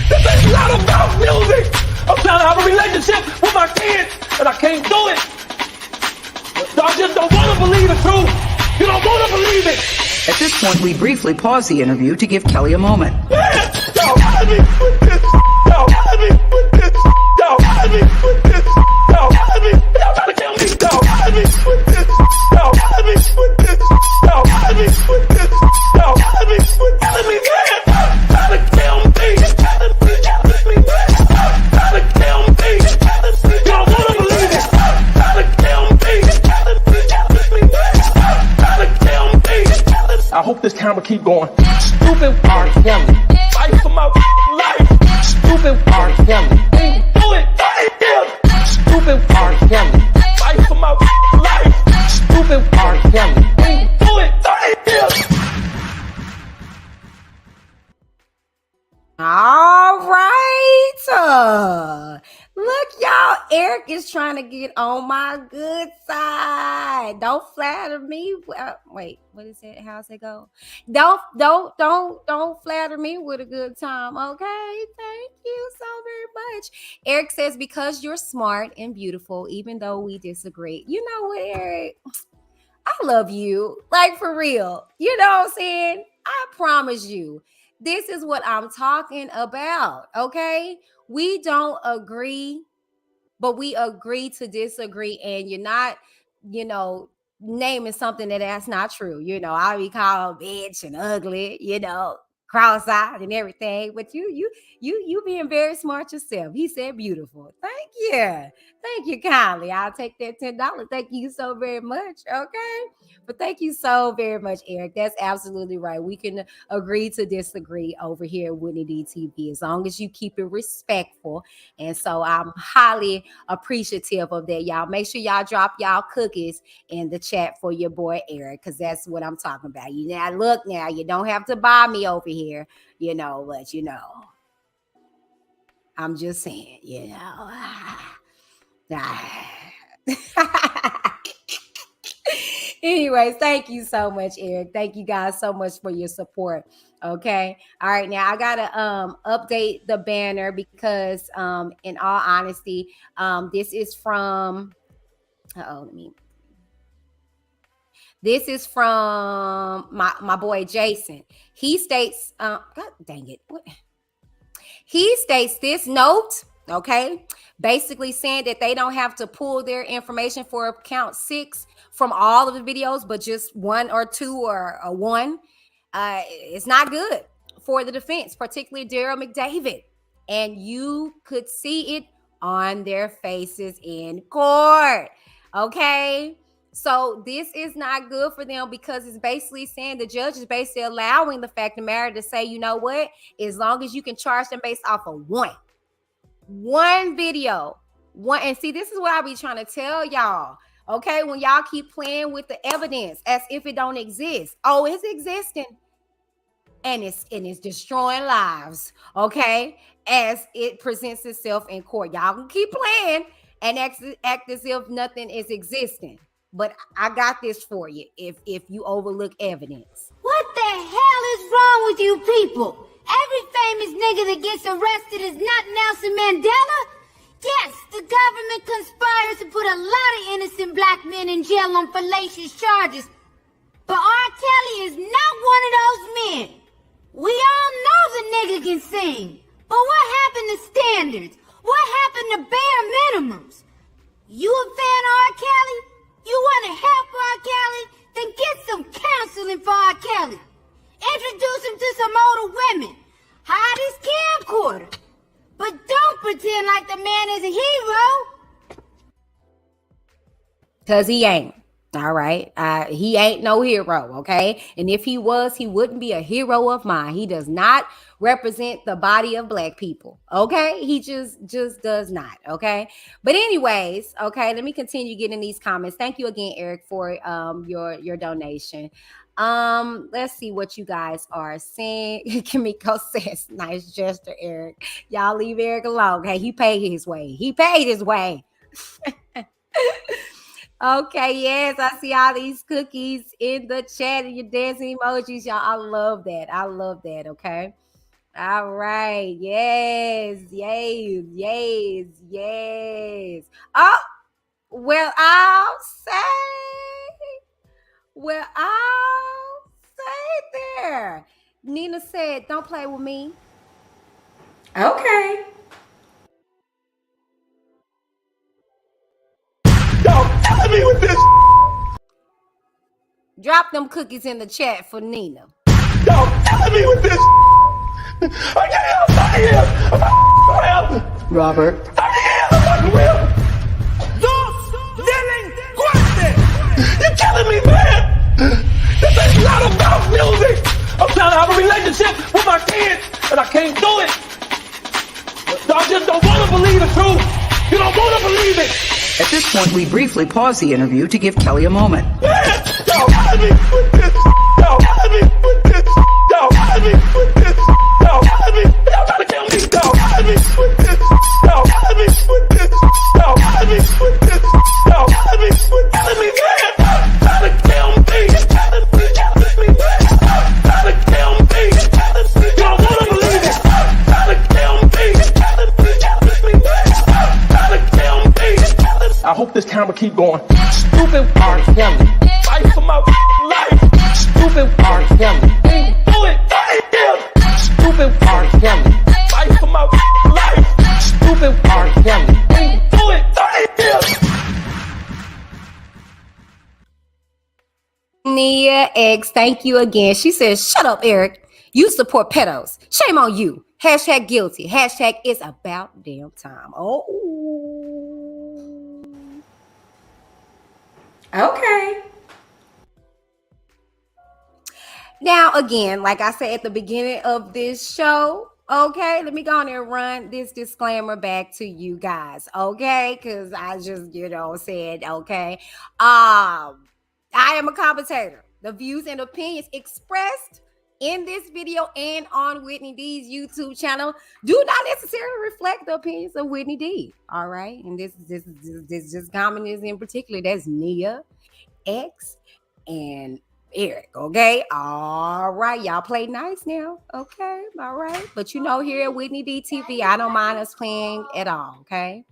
This ain't not about music. I'm trying to have a relationship with my kids, and I can't do it. Y'all just don't want to believe the truth. You don't want to believe it. At this point, we briefly pause the interview to give Kelly a moment. Man, y'all killing me with this. Y'all killing me with this. Y'all killing me with this. Y'all killing me. Y'all trying to kill me. Y'all killing me with this. Y'all killing me with this. Y'all killing me with this. Y'all killing me with killing me, man. Trying to kill me. Killing me, man. Trying to kill me. You don't want to believe it. Trying to kill me. Killing me, man. Trying to kill me. I hope this camera keep going. Stupid R.Kelly. Fight for my life. Stupid R.Kelly. Do it. Stupid R.Kelly. Fight for my life. Stupid R.Kelly. Do it. All right. Look, y'all, Eric is trying to get on my good side. Don't flatter me. Wait, what is it? How's it go? Don't flatter me with a good time. Okay. Thank you so very much. Eric says, because you're smart and beautiful, even though we disagree. You know what, Eric? I love you. Like, for real. You know what I'm saying? I promise you. This is what I'm talking about, okay? We don't agree, but we agree to disagree, and you're not, naming something that's not true. I'll be called bitch and ugly, cross-eyed and everything, but you being very smart yourself. He said beautiful. Thank you kindly. I'll take that $10. Thank you so very much, okay? But thank you so very much, Eric. That's absolutely right. We can agree to disagree over here at Whitney D TV as long as you keep it respectful. And so I'm highly appreciative of that, y'all. Make sure y'all drop y'all cookies in the chat for your boy Eric, because that's what I'm talking about. Look now, you don't have to buy me over here, but I'm just saying, Anyways, thank you so much, Eric. Thank you guys so much for your support. Okay. All right. Now I gotta update the banner because in all honesty, this is from this is from my boy Jason. He states, God dang it. What? He states this note, okay, basically saying that they don't have to pull their information for account 6 from all of the videos, but just 1 or 2 or a 1. It's not good for the defense, particularly Daryl McDavid. And you could see it on their faces in court. Okay. So this is not good for them because it's basically saying the judge is basically allowing the fact of matter to say, you know what, as long as you can charge them based off of one video, one. And see, this is what I be trying to tell y'all. Okay, when y'all keep playing with the evidence as if it don't exist. Oh, it's existing. And it's destroying lives. Okay, as it presents itself in court. Y'all can keep playing and act as if nothing is existing. But I got this for you if you overlook evidence. What the hell is wrong with you people? Every famous nigga that gets arrested is not Nelson Mandela? Yes, the government conspires to put a lot of innocent black men in jail on fallacious charges. But R.Kelly is not one of those men. We all know the nigga can sing. But what happened to standards? What happened to bare minimums? You a fan of R.Kelly? You want to help R.Kelly? Then get some counseling for R.Kelly. Introduce him to some older women. Hide his camcorder. But don't pretend like the man is a hero. Because he ain't. All right. He ain't no hero. Okay. And if he was, he wouldn't be a hero of mine. He does not represent the body of black people. Okay. He just does not. Okay. But anyways, okay, let me continue getting these comments. Thank you again, Eric, for your donation. Let's see what you guys are saying. Kimiko says, nice gesture, Eric. Y'all leave Eric alone. Okay, he paid his way. He paid his way. Okay, yes, I see all these cookies in the chat and your dancing emojis, y'all. I love that. I love that. Okay. All right. Yes, yes, yes, yes. Oh, well, I'll say there. Nina said, don't play with me. Okay. Y'all killing me with this. Drop them cookies in the chat for Nina. Y'all killing me with this. I can't help. Robert. I will. You're killing me, man. This ain't not about music. I'm trying to have a relationship with my kids, and I can't do it. Y'all just don't want to believe the truth. You don't want to believe it. At this point, we briefly pause the interview to give Kelly a moment. Man, y'all killing me with this. Y'all killing me with this. Y'all killing me with this. Y'all killing me. Y'all trying to kill me. Y'all killing me with this. Y'all killing me with this. Y'all killing me with this. Y'all killing me with killing me, man. Trying to kill me. Killing me, man. Trying to kill me. Y'all wanna believe it? Trying to kill me. Killing me, man. Trying to kill me. I hope this camera keep going. Stupid R.Kelly. Fight for my life. Stupid R.Kelly. Do it. Stupid R.Kelly. Fight for my life. Stupid R.Kelly. Do it. Nia X, thank you again. She says, shut up, Eric. You support pedos. Shame on you. Hashtag guilty. Hashtag it's about damn time. Oh. Okay. Now, again, like I said at the beginning of this show, okay, let me go on and run this disclaimer back to you guys, okay? Because I just, said, okay. I am a commentator. The views and opinions expressed in this video and on Whitney D's YouTube channel do not necessarily reflect the opinions of Whitney D. All right, and this just commenters in particular. That's Nia X and Eric. Okay, all right, y'all play nice now. Okay, all right, but here at Whitney D TV, I don't mind us playing at all. Okay.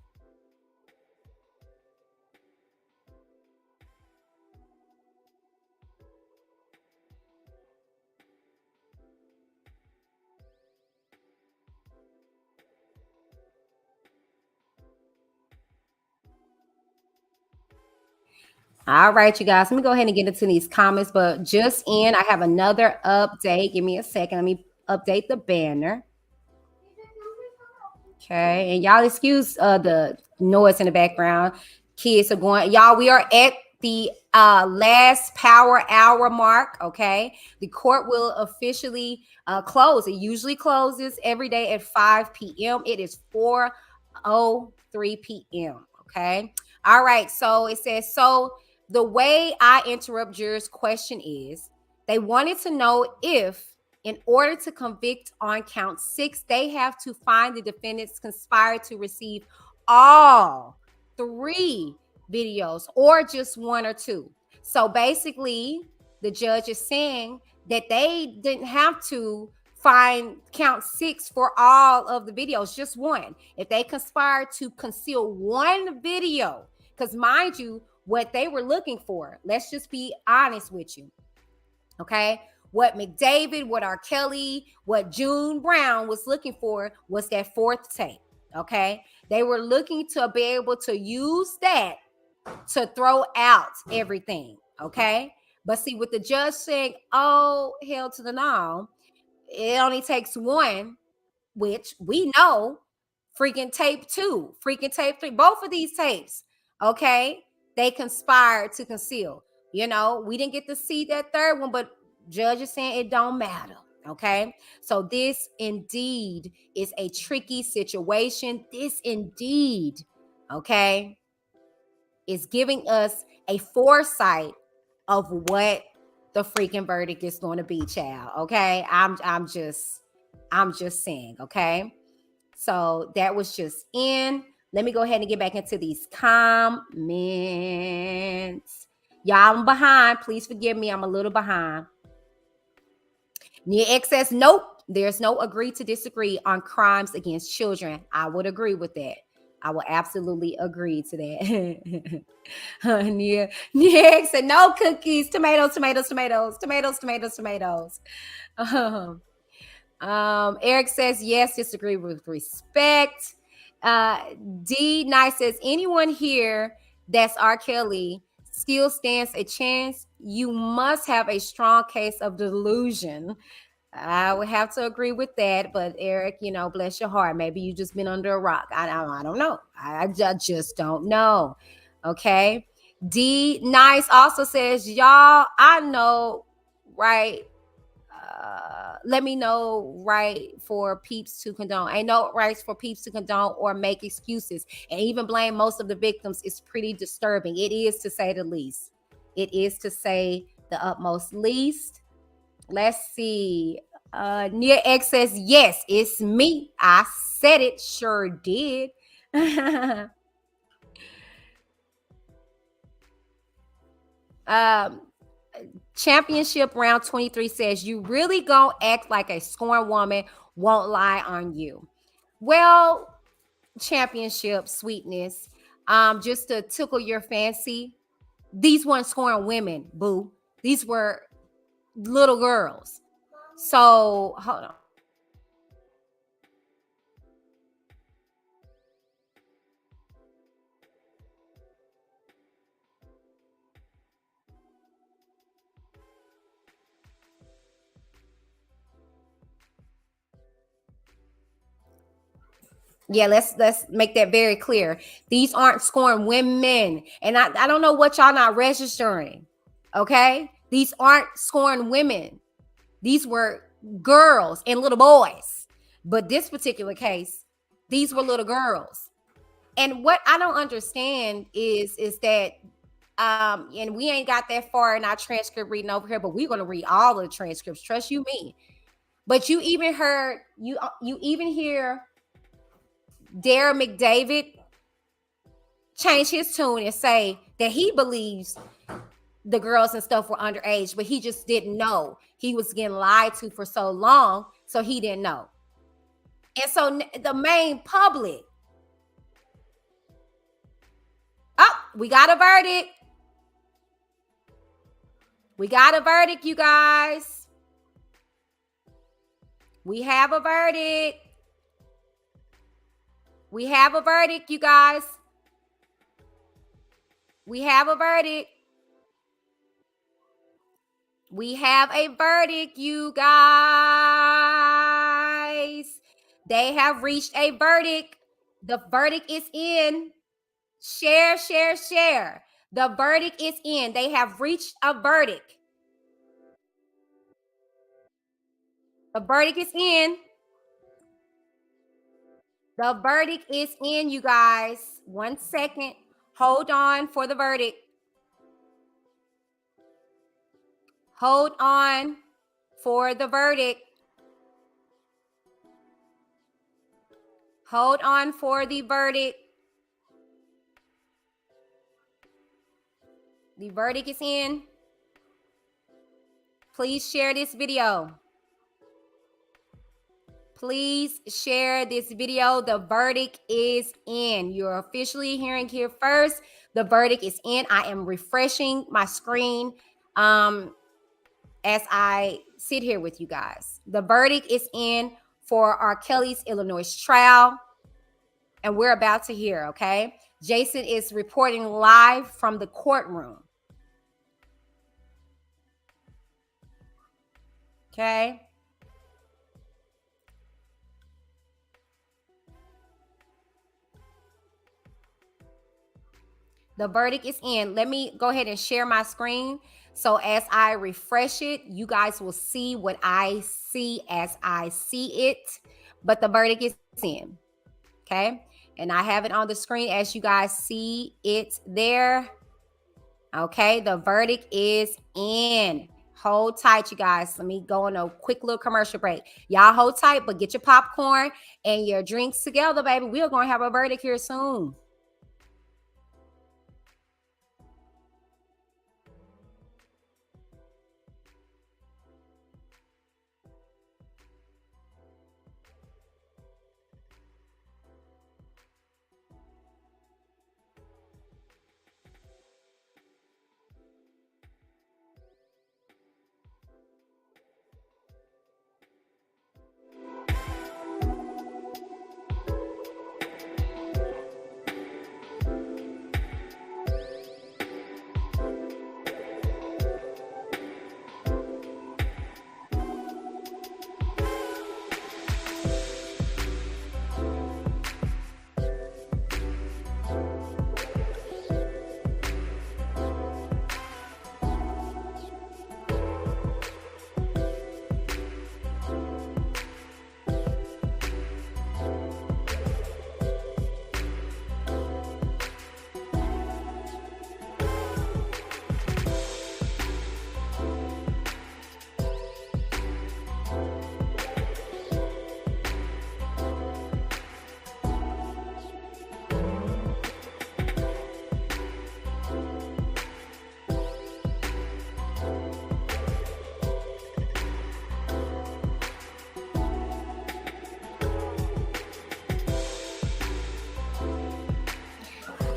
All right, you guys, let me go ahead and get into these comments, but I have another update. Give me a second. Let me update the banner. Okay, and y'all excuse the noise in the background. Kids are going. Y'all, we are at the last power hour mark. Okay, the court will officially close. It usually closes every day at 5 p.m. It is 4:03 p.m. Okay, all right. So it says so. The way I interrupt jurors' question is they wanted to know if, in order to convict on count 6, they have to find the defendants conspired to receive all 3 videos or just 1 or 2. So basically, the judge is saying that they didn't have to find count 6 for all of the videos, just 1. If they conspired to conceal 1 video, because mind you, what they were looking for, let's just be honest with you, okay? What McDavid, what R.Kelly, what June Brown was looking for was that 4th tape, okay? They were looking to be able to use that to throw out everything, okay? But see, with the judge saying, oh, hell to the no, it only takes 1, which we know, freaking tape 2, freaking tape 3, both of these tapes, okay? they conspired to conceal. You know, we didn't get to see that third one, but judge is saying it don't matter. Okay, so this indeed is a tricky situation. This indeed, okay, is giving us a foresight of what the freaking verdict is going to be, child. Okay, I'm just saying. Okay, so that was just in. Let me go ahead and get back into these comments. Y'all, I'm behind. Please forgive me. I'm a little behind. Near excess, nope. There's no agree to disagree on crimes against children. I would agree with that. I will absolutely agree to that. Near X said no cookies, tomatoes. Eric says yes, disagree with respect. D Nice says anyone here that's R.Kelly still stands a chance. You must have a strong case of delusion. I would have to agree with that, but Eric, you know, bless your heart. Maybe you just been under a rock. I don't know. I just don't know. Okay. D Nice also says, y'all, I know, right? Let me know right for peeps to condone. I know rights for peeps to condone or make excuses and even blame most of the victims is pretty disturbing. It is, to say the least. It is, to say the utmost least. Let's see. Near X says, yes, it's me. I said it. Sure did. Championship round 23 says, you really gonna act like a scorned woman won't lie on you. Well, championship sweetness, just to tickle your fancy, these weren't scorned women, boo. These were little girls. So hold on. Yeah, let's make that very clear. These aren't scorned women. And I don't know what y'all not registering. Okay? These aren't scorned women. These were girls and little boys. But this particular case, these were little girls. And what I don't understand is that and we ain't got that far in our transcript reading over here, but we're going to read all of the transcripts. Trust you me. But you even heard, you even hear Darren McDavid change his tune and say that he believes the girls and stuff were underage, but he just didn't know. He was getting lied to for so long, so he didn't know. And so the main public, oh, we got a verdict. We got a verdict, you guys. We have a verdict. We have a verdict, you guys. We have a verdict. We have a verdict, you guys. They have reached a verdict. The verdict is in. Share. The verdict is in. They have reached a verdict. The verdict is in. The verdict is in, you guys. 1 second. Hold on for the verdict. Hold on for the verdict. Hold on for the verdict. The verdict is in. Please share this video. Please share this video. The verdict is in. You're officially hearing here first. The verdict is in. I am refreshing my screen as I sit here with you guys. The verdict is in for R.Kelly's Illinois trial. And we're about to hear, okay? Jason is reporting live from the courtroom. Okay? The verdict is in. Let me go ahead and share my screen. So as I refresh it, you guys will see what I see as I see it. But the verdict is in. Okay. And I have it on the screen as you guys see it there. Okay. The verdict is in. Hold tight, you guys. Let me go on a quick little commercial break. Y'all hold tight, but get your popcorn and your drinks together, baby. We are going to have a verdict here soon.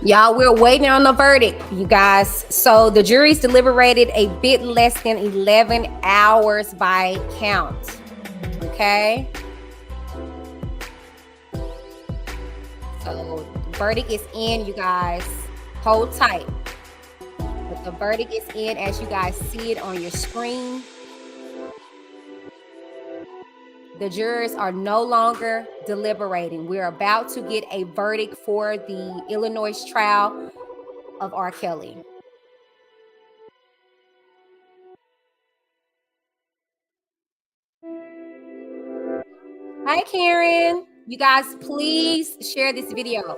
Y'all, we're waiting on the verdict, you guys. So the jury's deliberated a bit less than 11 hours by count. Okay. So the verdict is in, you guys. Hold tight. But the verdict is in as you guys see it on your screen. The jurors are no longer deliberating. We're about to get a verdict for the Illinois trial of R.Kelly. Hi, Karen. You guys, please share this video.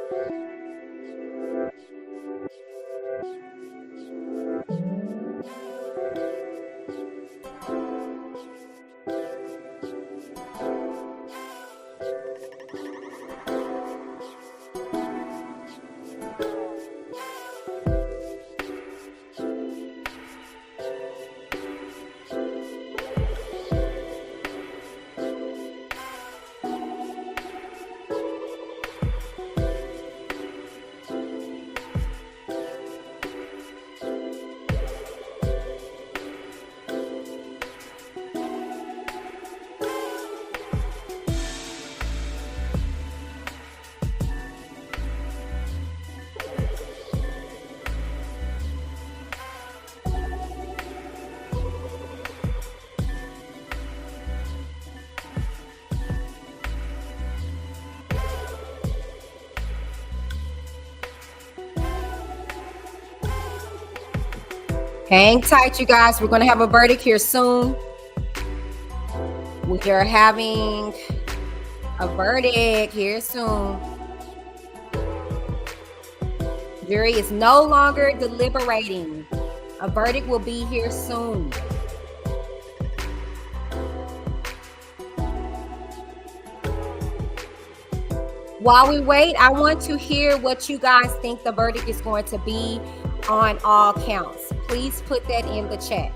Hang tight, you guys. We're going to have a verdict here soon. We are having a verdict here soon. Jury is no longer deliberating. A verdict will be here soon. While we wait, I want to hear what you guys think the verdict is going to be on all counts. Please put that in the chat.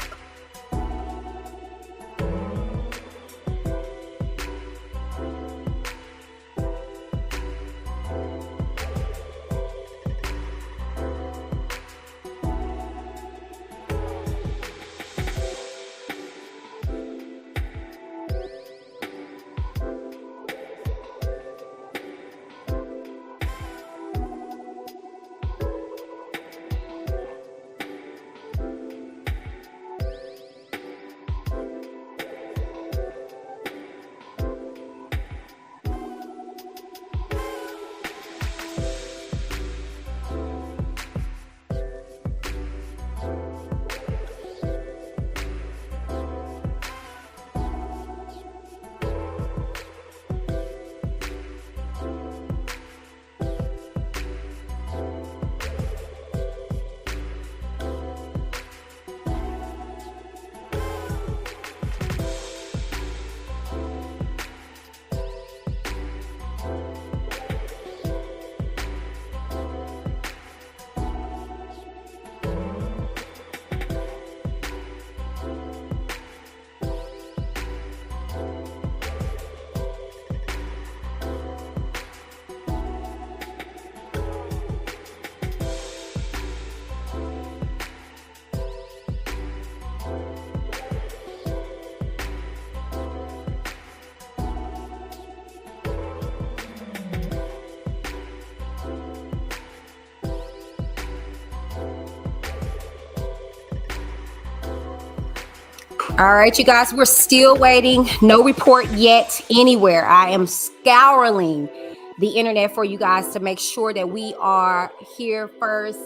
All right, you guys, we're still waiting. No report yet anywhere. I am scouring the internet for you guys to make sure that we are here first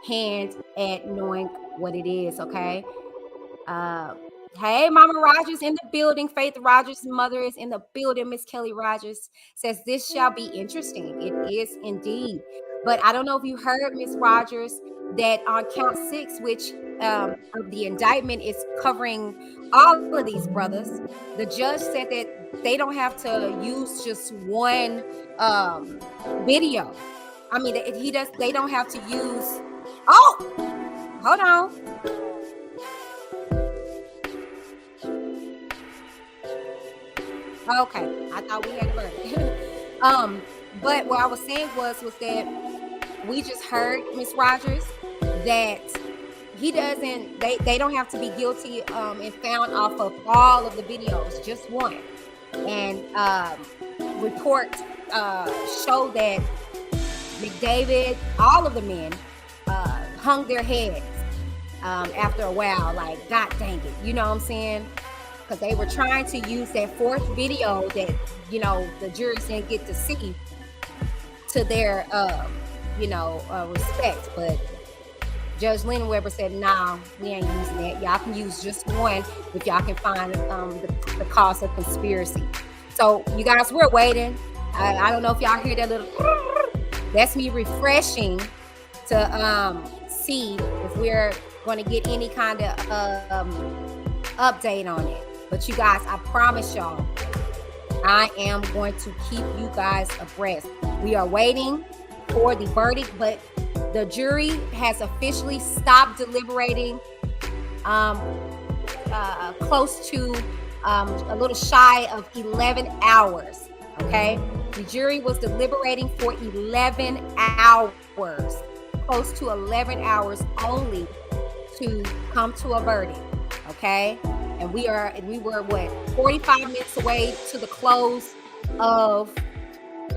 hand at knowing what it is, okay? Hey, Mama Rogers in the building. Faith Rogers' mother is in the building. Miss Kelly Rogers says this shall be interesting. It is indeed. But I don't know if you heard, Miss Rogers, that on count 6, which of the indictment is covering all of these brothers, the judge said that they don't have to use just one video. I mean, they don't have to use. Oh, hold on. Okay, I thought we had a verdict. But what I was saying was that we just heard, Miss Rogers, that he doesn't. They don't have to be guilty and found off of all of the videos, just one. And reports show that McDavid, all of the men, hung their heads after a while. Like, God dang it, you know what I'm saying? Because they were trying to use that fourth video that, you know, the jurors didn't get to see to their, respect. But Judge Lynn Weber said, nah, we ain't using that. Y'all can use just one if y'all can find the cause of conspiracy. So, you guys, we're waiting. I don't know if y'all hear that little, that's me refreshing to see if we're going to get any kind of update on it. But you guys, I promise y'all, I am going to keep you guys abreast. We are waiting for the verdict, but the jury has officially stopped deliberating close to a little shy of 11 hours, okay? The jury was deliberating for 11 hours, close to 11 hours only to come to a verdict, okay? And we were what, 45 minutes away to the close of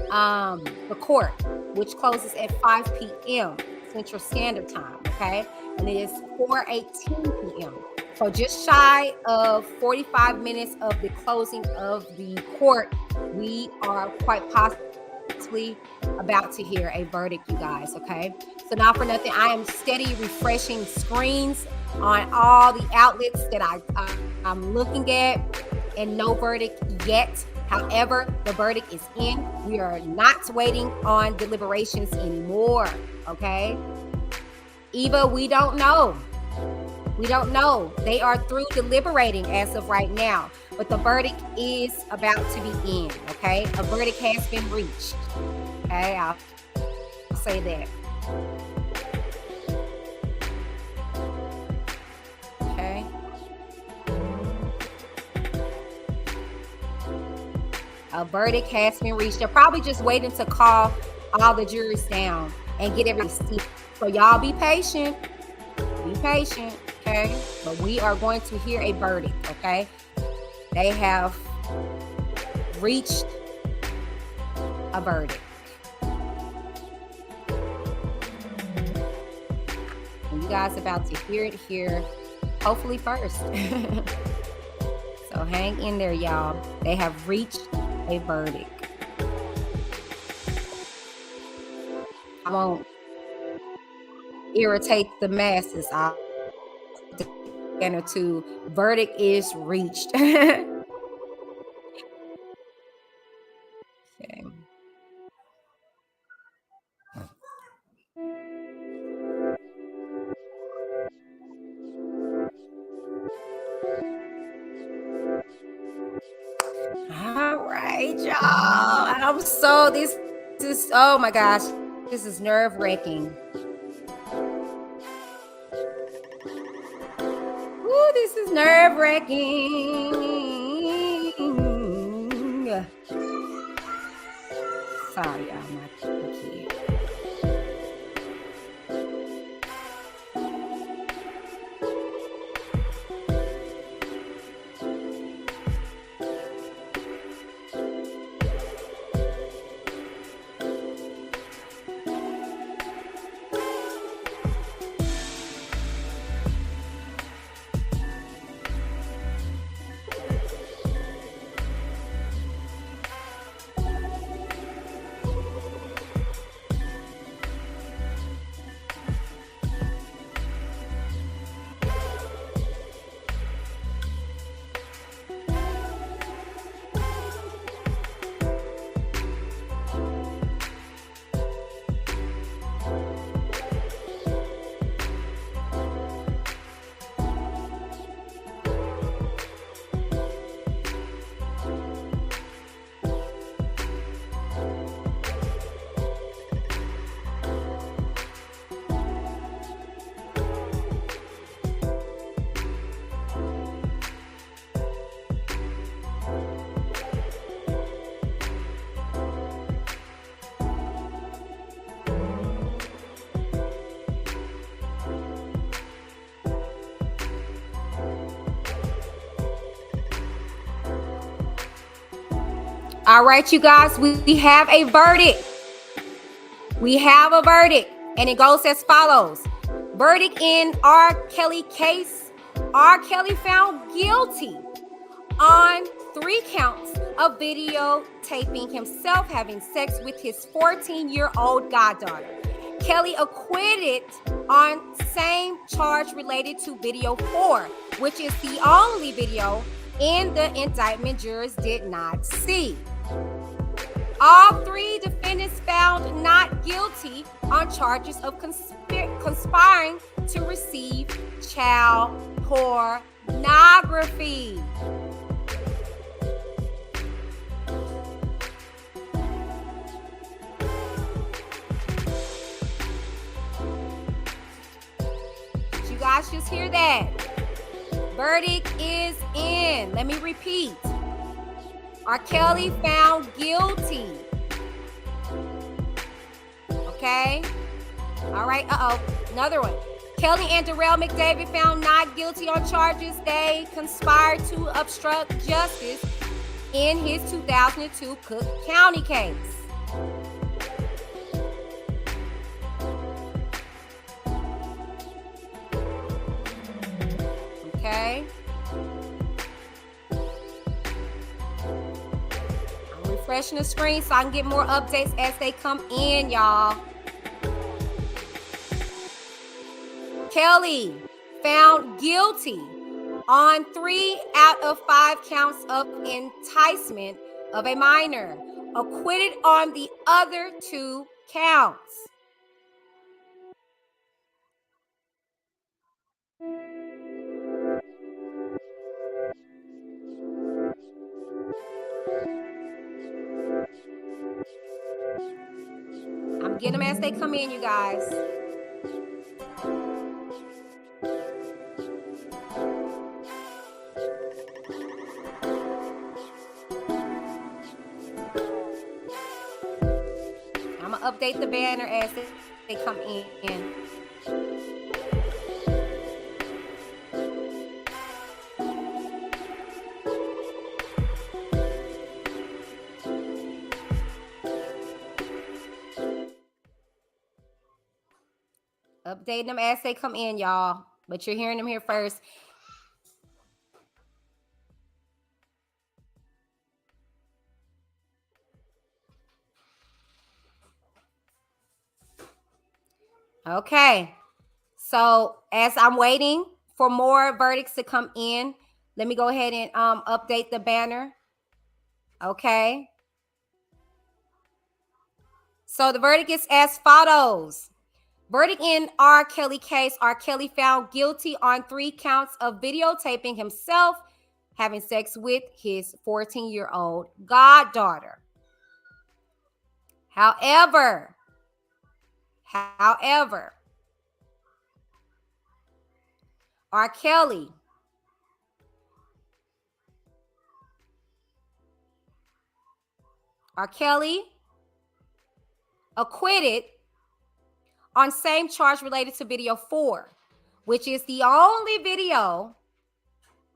the court, which closes at 5 p.m. Central Standard Time, okay? And it is 4:18 p.m. So just shy of 45 minutes of the closing of the court, we are quite possibly about to hear a verdict, you guys, okay? So not for nothing, I am steady refreshing screens on all the outlets that I'm looking at, and no verdict yet. However, the verdict is in. We are not waiting on deliberations anymore, okay? Eva, we don't know. We don't know. They are through deliberating as of right now, but the verdict is about to be in, okay? A verdict has been reached, okay? I'll say that. Okay. A verdict has been reached. They're probably just waiting to call all the jurors down and get everything. So y'all be patient. Be patient, okay? But we are going to hear a verdict, okay? They have reached a verdict. And you guys about to hear it here, hopefully first. So hang in there, y'all. They have reached a verdict. I won't irritate the masses. I'll enter to verdict is reached. Okay. All right, y'all. I'm so this oh my gosh, this is nerve-wracking. Ooh, this is nerve-wracking. Sorry, y'all, my kid. All right, you guys, we have a verdict. We have a verdict, and it goes as follows. Verdict in R. Kelly case. R. Kelly found guilty on 3 counts of videotaping himself having sex with his 14-year-old goddaughter. Kelly acquitted on same charge related to video 4, which is the only video in the indictment jurors did not see. All 3 defendants found not guilty on charges of conspiring to receive child pornography. Did you guys just hear that? Verdict is in. Let me repeat. R. Kelly found guilty. Okay? All right. Another one. Kelly and Darrell McDavid found not guilty on charges they conspired to obstruct justice in his 2002 Cook County case. Okay? I'm refreshing the screen so I can get more updates as they come in, y'all. Kelly found guilty on 3 out of 5 counts of enticement of a minor, acquitted on the other 2 counts. I'm getting them as they come in, you guys. I'm going to update the banner as they come in. Updating them as they come in, y'all. But you're hearing them here first. Okay. So as I'm waiting for more verdicts to come in, let me go ahead and update the banner. Okay. So the verdict is as follows. Verdict in R. Kelly case. R. Kelly found guilty on 3 counts of videotaping himself having sex with his 14-year-old goddaughter. However, R. Kelly acquitted on same charge related to video 4, which is the only video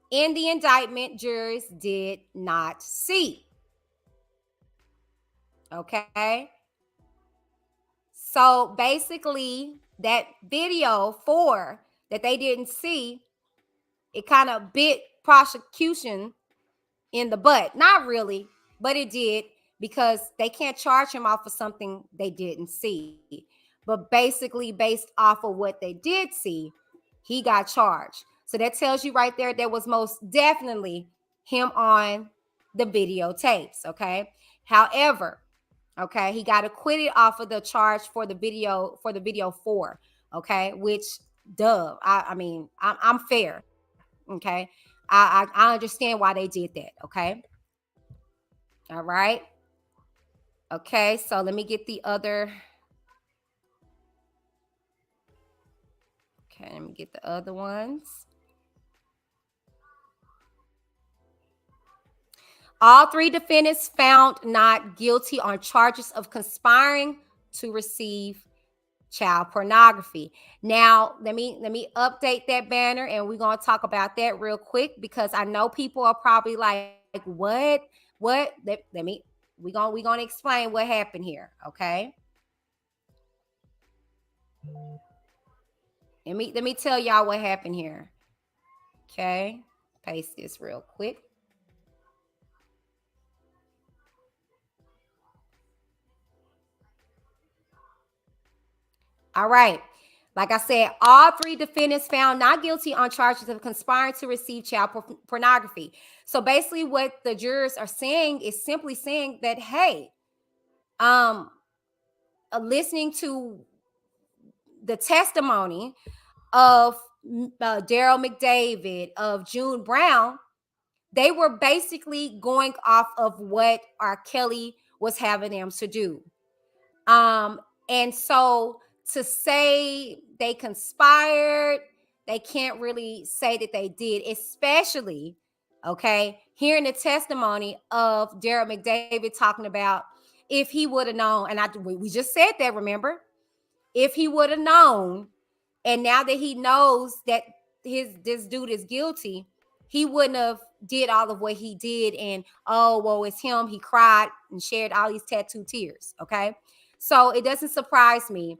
in the indictment jurors did not see. Okay? So basically, that video 4 that they didn't see, it kind of bit prosecution in the butt. Not really, but it did, because they can't charge him off of something they didn't see. But basically, based off of what they did see, he got charged. So that tells you right there was most definitely him on the videotapes, okay? However, okay, he got acquitted off of the charge for the video 4, okay? Which, duh, I mean, I'm fair, okay? I understand why they did that, okay? All right. Okay, so let me get the other. Okay, let me get the other ones. All 3 defendants found not guilty on charges of conspiring to receive child pornography. Now, let me update that banner, and we're going to talk about that real quick, because I know people are probably like, what? Let me we gonna explain what happened here, okay? Let me tell y'all what happened here. Okay, paste this real quick. All right. Like I said, all three defendants found not guilty on charges of conspiring to receive child pornography. So basically what the jurors are saying is simply saying that, hey, listening to the testimony of Daryl McDavid, of June Brown, they were basically going off of what R.Kelly was having them to do. And so to say they conspired, they can't really say that they did, especially, okay, hearing the testimony of Daryl McDavid talking about if he would have known, and we just said that, remember? If he would have known, and now that he knows that this dude is guilty, he wouldn't have did all of what he did. And oh, well, it's him. He cried and shared all these tattoo tears. Okay. So it doesn't surprise me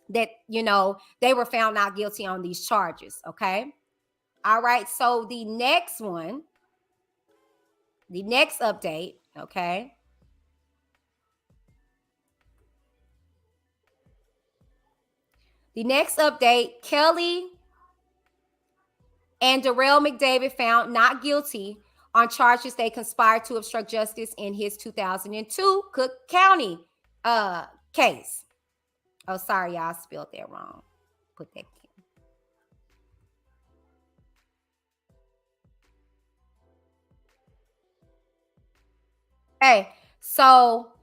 that, you know, they were found not guilty on these charges. Okay. All right. So the next one, the next update. Okay. The next update, Kelly and Darrell McDavid found not guilty on charges they conspired to obstruct justice in his 2002 Cook County case. Oh, sorry, y'all, I spelled that wrong. Put that. Hey, so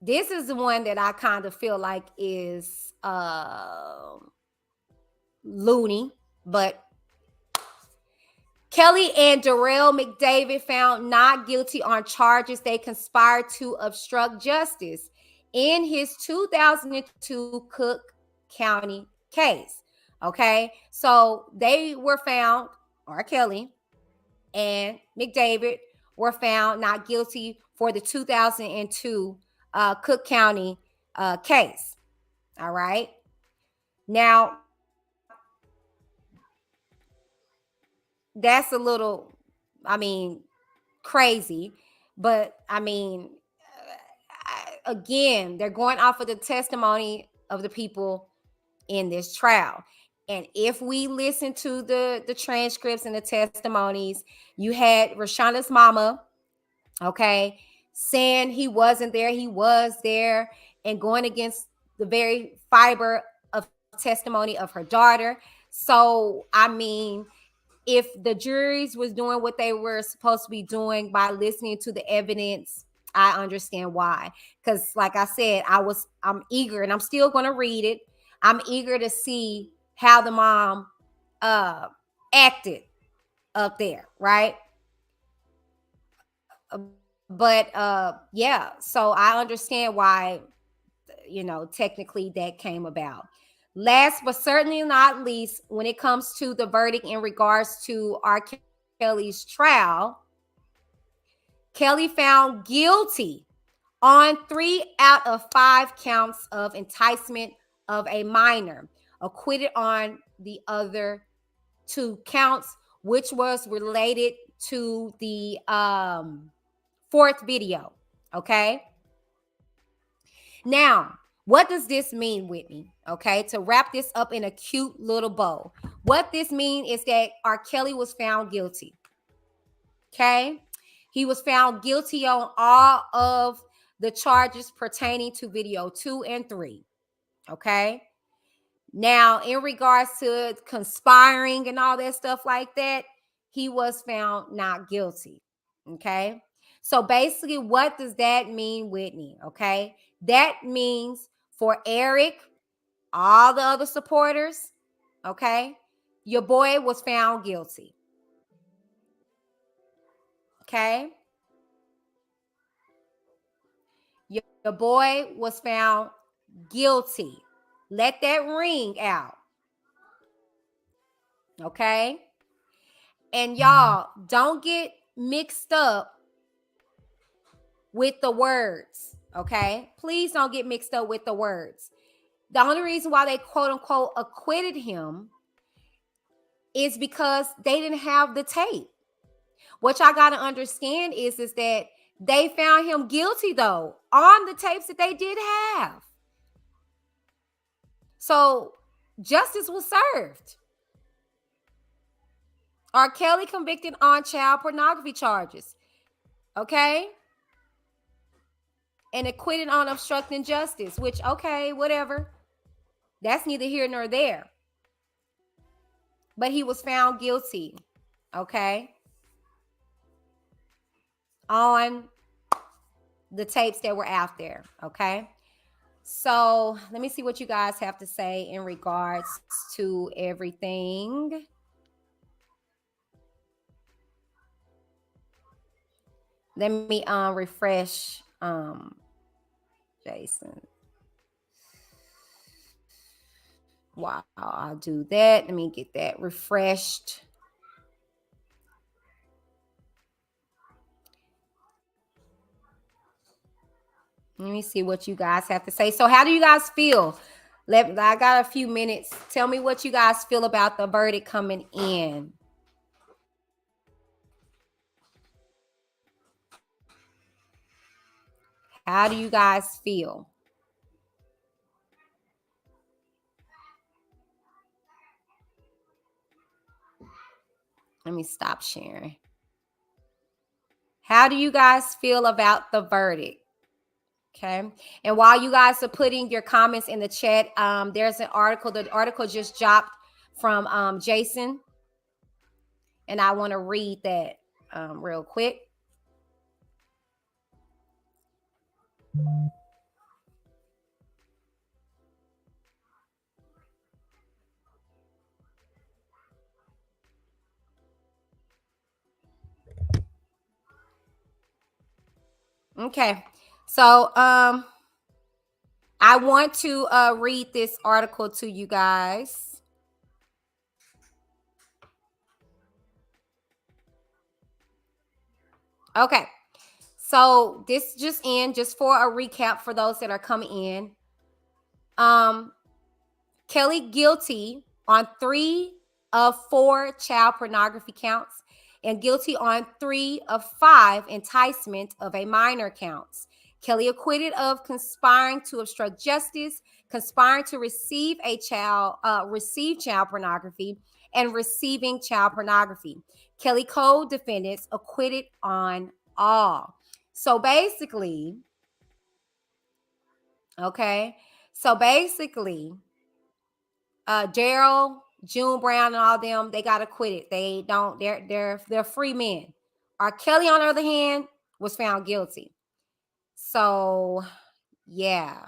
this is the one that I kind of feel like is loony, but Kelly and Darrell McDavid found not guilty on charges they conspired to obstruct justice in his 2002 Cook County case. Okay, so they were found, R.Kelly and McDavid were found not guilty for the 2002 Cook County case. All right. Now, that's a little, I mean, crazy, but I mean, again, they're going off of the testimony of the people in this trial. And if we listen to the transcripts and the testimonies, you had Rashonda's mama, okay, saying he wasn't there, he was there, and going against the very fiber of testimony of her daughter. So, I mean, if the juries was doing what they were supposed to be doing by listening to the evidence, I understand why. Because like I said, I'm eager, and I'm still going to read it. I'm eager to see how the mom acted up there, right? But yeah, so I understand why, you know, technically that came about. Last but certainly not least, when it comes to the verdict in regards to R. Kelly's trial, Kelly found guilty on 3 out of 5 counts of enticement of a minor, acquitted on the other 2 counts, which was related to the 4th video. Okay. Now, what does this mean, Whitney? Okay, to wrap this up in a cute little bow. What this means is that R. Kelly was found guilty. Okay, he was found guilty on all of the charges pertaining to video 2 and 3. Okay, now in regards to conspiring and all that stuff like that, he was found not guilty. Okay, so basically, what does that mean, Whitney? Okay, that means for Eric, all the other supporters, okay, your boy was found guilty. Okay, your boy was found guilty. Let that ring out. Okay, and y'all don't get mixed up with the words, okay? Please don't get mixed up with the words. The only reason why they quote unquote acquitted him is because they didn't have the tape. What y'all got to understand is that they found him guilty, though, on the tapes that they did have. So justice was served. R.Kelly convicted on child pornography charges, okay? And acquitted on obstructing justice, which, okay, whatever. That's neither here nor there. But he was found guilty, okay? On the tapes that were out there, okay? So let me see what you guys have to say in regards to everything. Let me refresh Jason. Wow, I'll do that. Let me get that refreshed. Let me see what you guys have to say. So how do you guys feel? I got a few minutes. Tell me what you guys feel about the verdict coming in. How do you guys feel? Let me stop sharing. How do you guys feel about the verdict? Okay. And while you guys are putting your comments in the chat, there's an article. The article just dropped from Jason. And I want to read that real quick. Okay. So I want to read this article to you guys. Okay. So this just for a recap for those that are coming in. Kelly guilty on 3 of 4 child pornography counts and guilty on 3 of 5 enticement of a minor counts. Kelly acquitted of conspiring to obstruct justice, conspiring to receive child pornography, and receiving child pornography. Kelly co-defendants acquitted on all. So basically, Daryl, June Brown, and all them, they got acquitted. They're free men. R.Kelly, on the other hand, was found guilty. So yeah.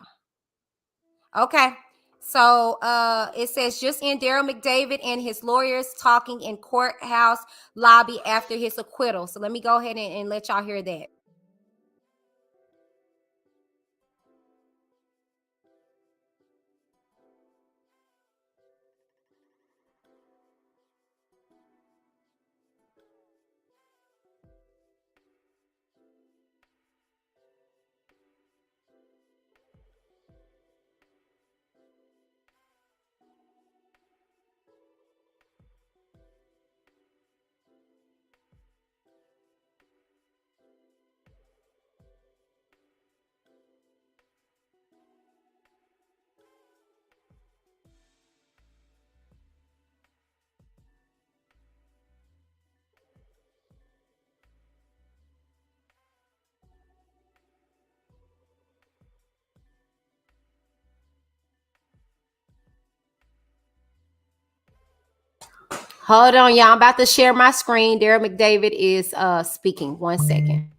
Okay. So it says just in Daryl McDavid and his lawyers talking in courthouse lobby after his acquittal. So let me go ahead and let y'all hear that. Hold on, y'all. I'm about to share my screen. Daryl McDavid is speaking. 1 second.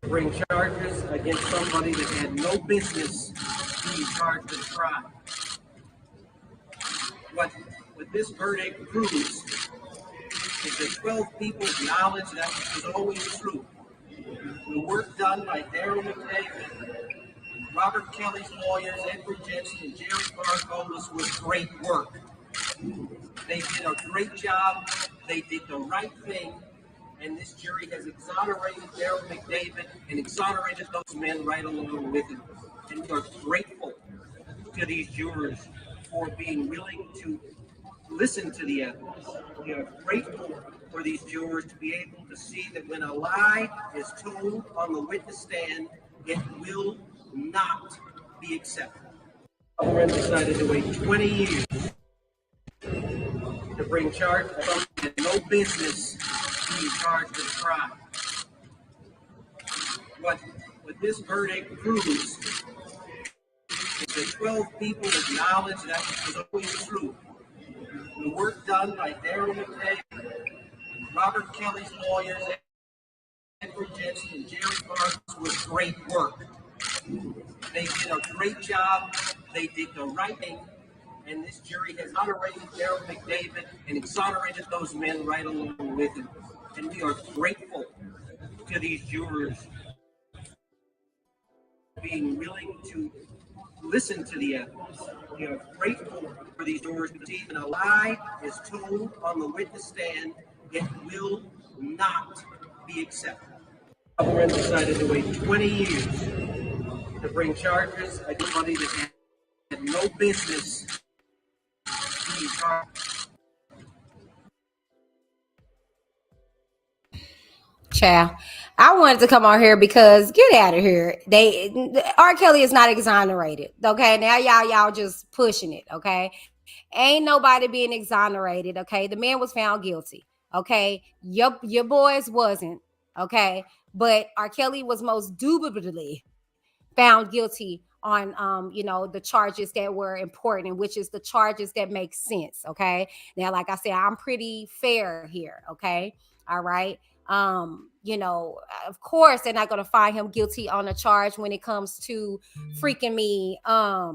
bring charges against somebody that had no business being charged with a crime. What this verdict proves is that 12 people acknowledge that was always true. The work done by Daryl McDavid, Robert Kelly's lawyers, Edward Jensen, and Jerry Barcolas was great work. They did a great job. They did the right thing. And this jury has exonerated Daryl McDavid and exonerated those men right along with him. And we are grateful to these jurors for being willing to listen to the evidence. We are grateful for these jurors to be able to see that when a lie is told on the witness stand, it will not be accepted. The government decided to wait 20 years to bring charges of someone who had no business being charged with a crime. What this verdict proves is that 12 people acknowledge that was always true. The work done by Daryl McDavid, Robert Kelly's lawyers, Edward Jensen, and Jerry Barcolas was great work. They did a great job. They did the right thing. And this jury has exonerated Daryl McDavid and exonerated those men right along with him. And we are grateful to these jurors being willing to listen to the evidence. We are grateful for these jurors to see when a lie is told on the witness stand, it will not be accepted. The government decided to wait 20 years to bring charges against somebody that had no business being charged. Child, I wanted to come on here because get out of here. R. Kelly is not exonerated. Okay, now y'all just pushing it. Okay, ain't nobody being exonerated. Okay, the man was found guilty. Okay, your boys wasn't. Okay, but R. Kelly was most dubitably found guilty on the charges that were important, which is the charges that make sense. Okay, now like I said, I'm pretty fair here. Okay, all right. Of course they're not going to find him guilty on a charge when it comes to freaking me a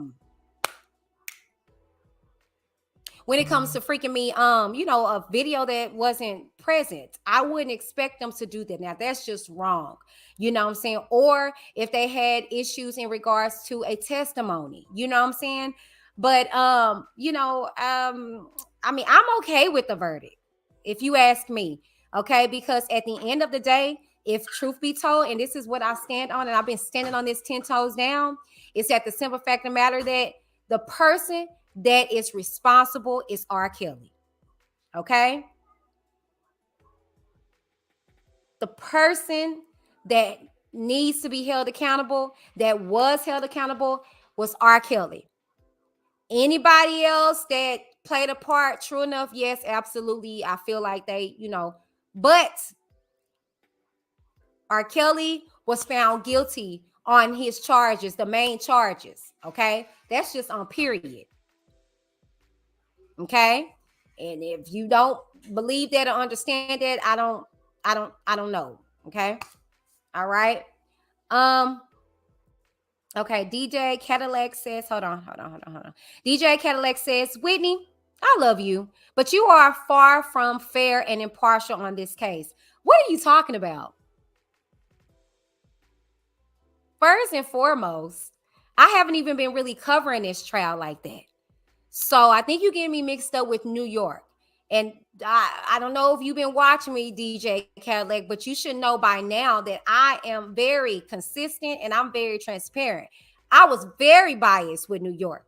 video that wasn't present. I wouldn't expect them to do that. Now that's just wrong. You know what I'm saying? Or if they had issues in regards to a testimony, you know what I'm saying? But I mean, I'm okay with the verdict, if you ask me. Okay, because at the end of the day, if truth be told, and this is what I stand on, and I've been standing on this 10 toes down, is that the simple fact of the matter that the person that is responsible is R. Kelly. Okay? The person that needs to be held accountable, that was held accountable, was R. Kelly. Anybody else that played a part, true enough, yes, absolutely. I feel like they, but R. Kelly was found guilty on his charges, the main charges. Okay? That's just on period. Okay? And if you don't believe that or understand that, I don't know. Okay? All right. Okay, DJ Cadillac says, hold on. DJ Cadillac says, Whitney, I love you, but you are far from fair and impartial on this case. What are you talking about? First and foremost, I haven't even been really covering this trial like that. So I think you're getting me mixed up with New York. And I don't know if you've been watching me, DJ Cadillac, but you should know by now that I am very consistent and I'm very transparent. I was very biased with New York.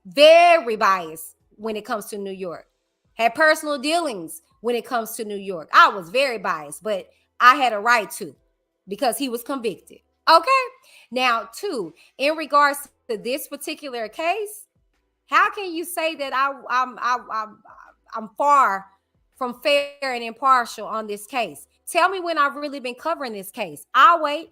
Very biased when it comes to New York. Had personal dealings when it comes to New York. I was very biased, but I had a right to because he was convicted. Okay? Now, two, in regards to this particular case, how can you say that I'm far from fair and impartial on this case? Tell me when I've really been covering this case. I'll wait.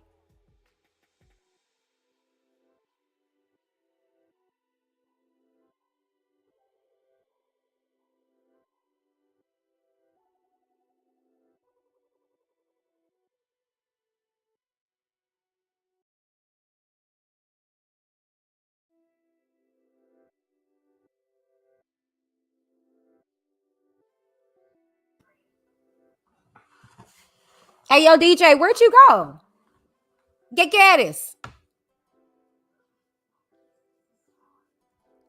Hey, yo, DJ, where'd you go? Get Gaddis.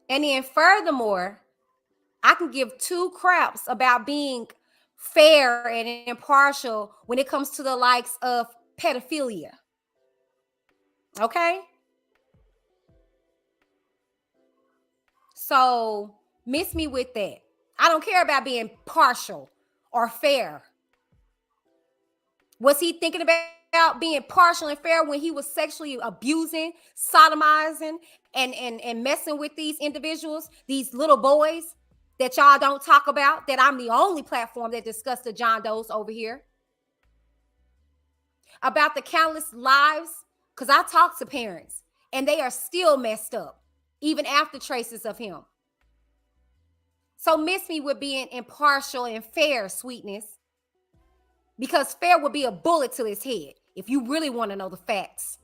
And then furthermore, I can give two craps about being fair and impartial when it comes to the likes of pedophilia. Okay? So miss me with that. I don't care about being partial or fair. Was he thinking about being partial and fair when he was sexually abusing, sodomizing, and messing with these individuals, these little boys that y'all don't talk about, that I'm the only platform that discuss the John Does over here? About the countless lives, because I talk to parents and they are still messed up, even after traces of him. So miss me with being impartial and fair, sweetness, because fair would be a bullet to his head if you really want to know the facts.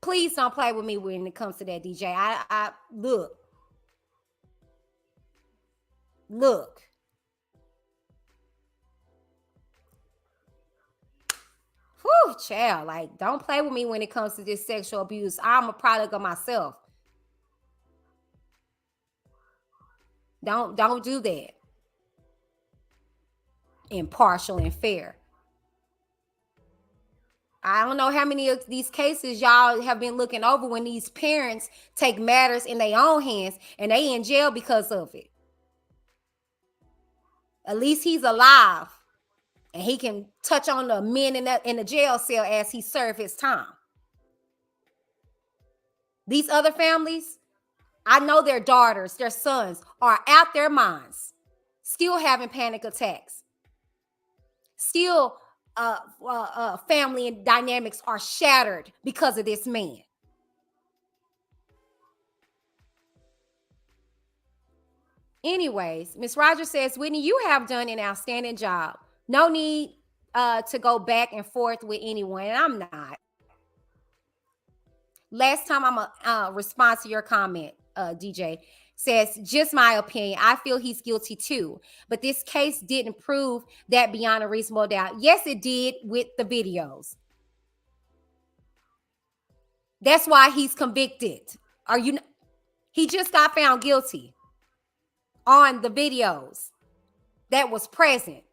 Please don't play with me when it comes to that, DJ. I look. Whew, child, like, don't play with me when it comes to this sexual abuse. I'm a product of myself. Don't do that. Impartial and fair. I don't know how many of these cases y'all have been looking over when these parents take matters in their own hands and they in jail because of it. At least he's alive and he can touch on the men in the jail cell as he serves his time. These other families, I know their daughters, their sons are out their minds, still having panic attacks. Still, family and dynamics are shattered because of this man. Anyways, Miss Rogers says, Whitney, you have done an outstanding job. No need to go back and forth with anyone, and I'm not. Last time I'm a respond to your comment, DJ, says, just my opinion. I feel he's guilty too. But this case didn't prove that beyond a reasonable doubt. Yes, it did with the videos. That's why he's convicted. He just got found guilty on the videos that was present.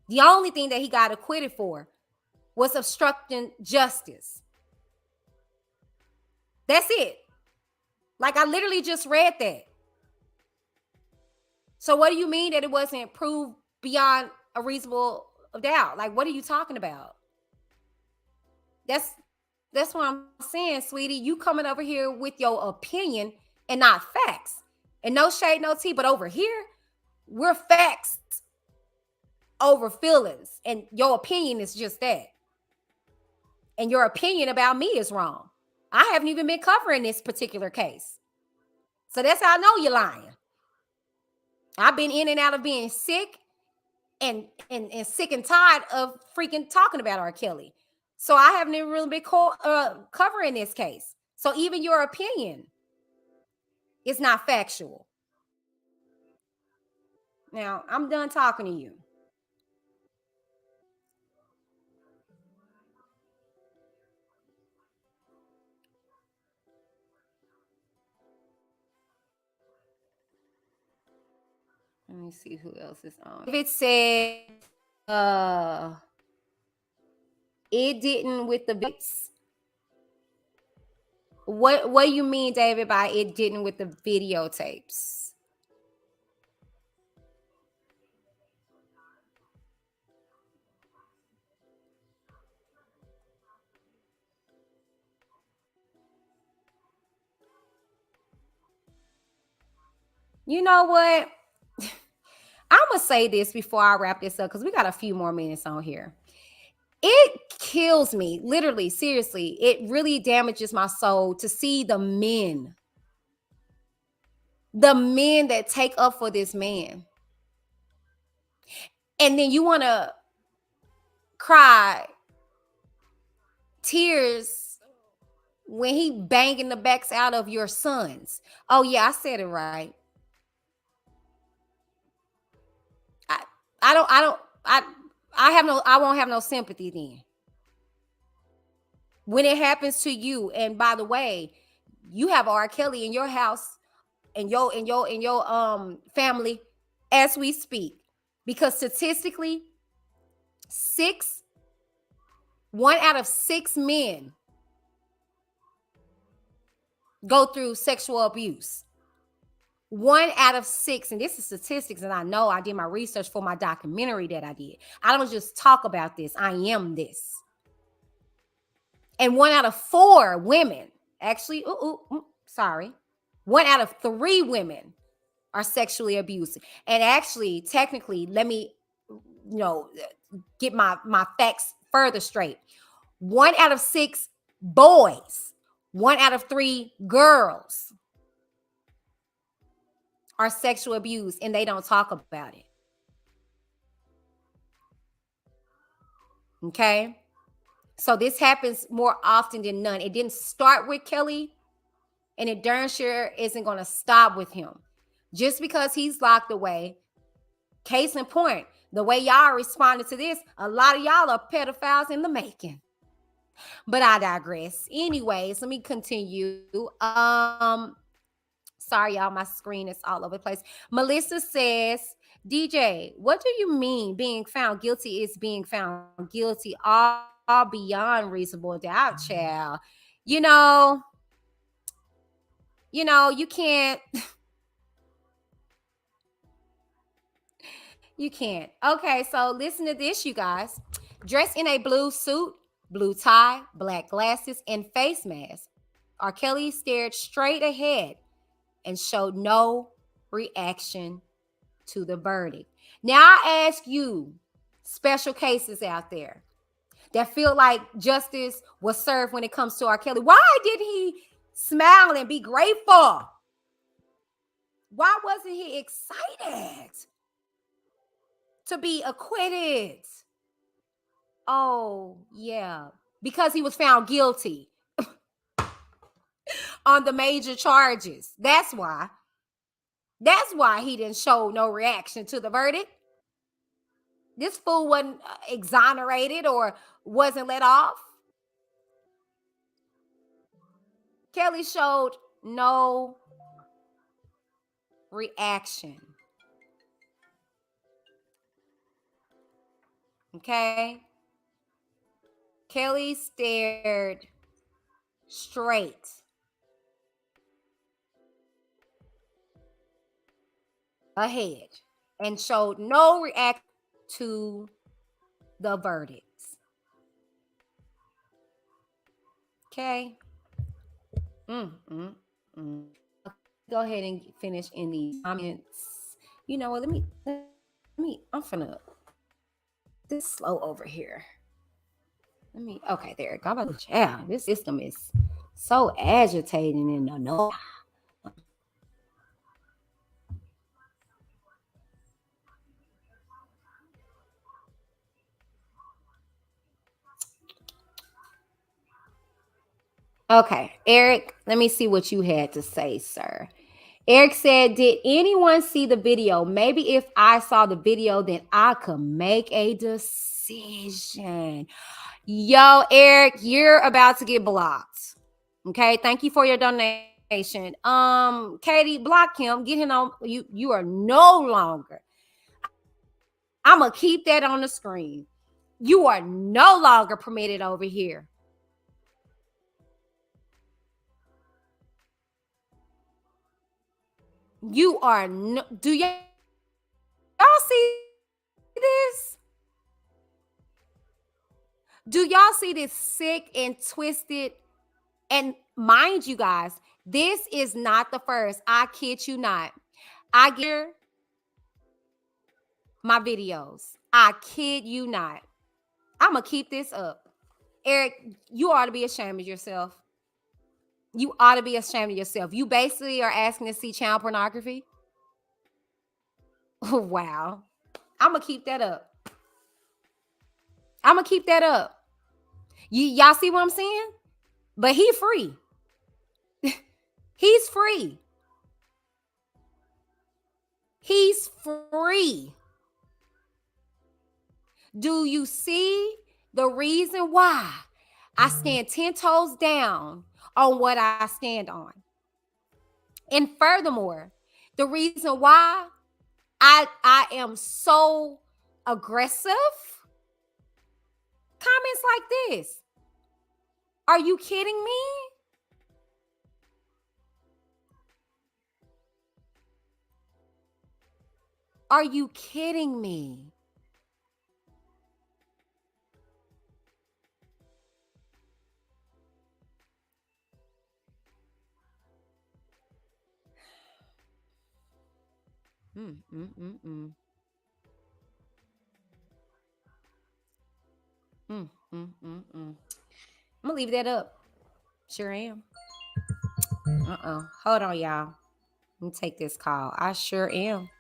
The only thing that he got acquitted for was obstructing justice. That's it. Like, I literally just read that. So what do you mean that it wasn't proved beyond a reasonable doubt? Like, what are you talking about? That's what I'm saying, sweetie. You coming over here with your opinion and not facts. And no shade, no tea, but over here, we're facts over feelings. And your opinion is just that. And your opinion about me is wrong. I haven't even been covering this particular case. So that's how I know you're lying. I've been in and out of being sick and sick and tired of freaking talking about R.Kelly. So I haven't even really been covering this case. So even your opinion is not factual. Now, I'm done talking to you. Let me see who else is on. If it said it didn't with the bits. What do you mean, David, by it didn't with the videotapes? You know what? I'm going to say this before I wrap this up because we got a few more minutes on here. It kills me, literally, seriously. It really damages my soul to see the men that take up for this man. And then you want to cry tears when he banging the backs out of your sons. Oh, yeah, I said it right. I won't have no sympathy then. When it happens to you, and by the way, you have R. Kelly in your house and your family as we speak. Because statistically, 1 out of 6 men go through sexual abuse. 1 out of 6, and this is statistics, and I know I did my research for my documentary that I did. I don't just talk about this, I am this. And 1 out of 4 women, actually, sorry, 1 out of 3 women are sexually abused. And actually, technically, let me, get my facts further straight. 1 out of 6 boys, 1 out of 3 girls are sexual abused, and they don't talk about it. Okay? So this happens more often than none. It didn't start with Kelly, and it darn sure isn't going to stop with him. Just because he's locked away, case in point, the way y'all responded to this, a lot of y'all are pedophiles in the making. But I digress. Anyways, let me continue. Sorry, y'all, my screen is all over the place. Melissa says, DJ, what do you mean being found guilty is being found guilty all beyond reasonable doubt, child? You can't. You can't. Okay, so listen to this, you guys. Dressed in a blue suit, blue tie, black glasses, and face mask, R. Kelly stared straight ahead and showed no reaction to the verdict. Now I ask you, special cases out there that feel like justice was served when it comes to R. Kelly, why did he smile and be grateful? Why wasn't he excited to be acquitted? Oh, yeah, because he was found guilty on the major charges. That's why. That's why he didn't show no reaction to the verdict. This fool wasn't exonerated or wasn't let off. Kelly showed no reaction. Okay? Kelly stared straight ahead and showed no reaction to the verdicts. Okay. Go ahead and finish in the comments. You know what? Let me. I'm finna. This slow over here. Okay, there it go. Yeah, this system is so agitating and annoying. Okay, Eric, let me see what you had to say, sir. Eric said, did anyone see the video? Maybe if I saw the video, then I could make a decision. Yo, Eric, you're about to get blocked. Okay, thank you for your donation. Katie, block him. Get him on. You are no longer. I'm gonna keep that on the screen. You are no longer permitted over here. You are no. Do y'all see this? Do y'all see this sick and twisted? And mind you guys, this is not the first. I kid you not. I get my videos. I kid you not. I'm going to keep this up. Eric, you ought to be ashamed of yourself. You ought to be ashamed of yourself. You basically are asking to see child pornography. Wow. I'm going to keep that up. I'm going to keep that up. Y'all see what I'm saying? But he free. He's free. He's free. Do you see the reason why I stand 10 toes down on what I stand on? And furthermore, the reason why I am so aggressive, comments like this. Are you kidding me? Are you kidding me? Mm, mm, mm, mm. Mm, mm, mm, mm. I'm gonna leave that up. Sure am. Hold on, y'all. Let me take this call. I sure am.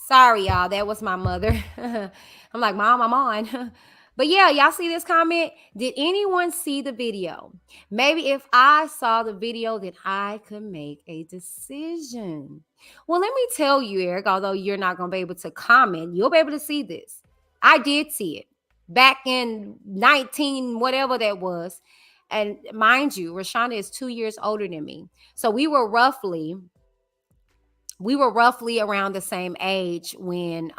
Sorry, y'all. That was my mother. I'm like, Mom, I'm on. But yeah, y'all see this comment? Did anyone see the video? Maybe if I saw the video, then I could make a decision. Well, let me tell you, Eric, although you're not going to be able to comment, you'll be able to see this. I did see it back in 19, whatever that was. And mind you, Rashonda is 2 years older than me. So we were roughly around the same age when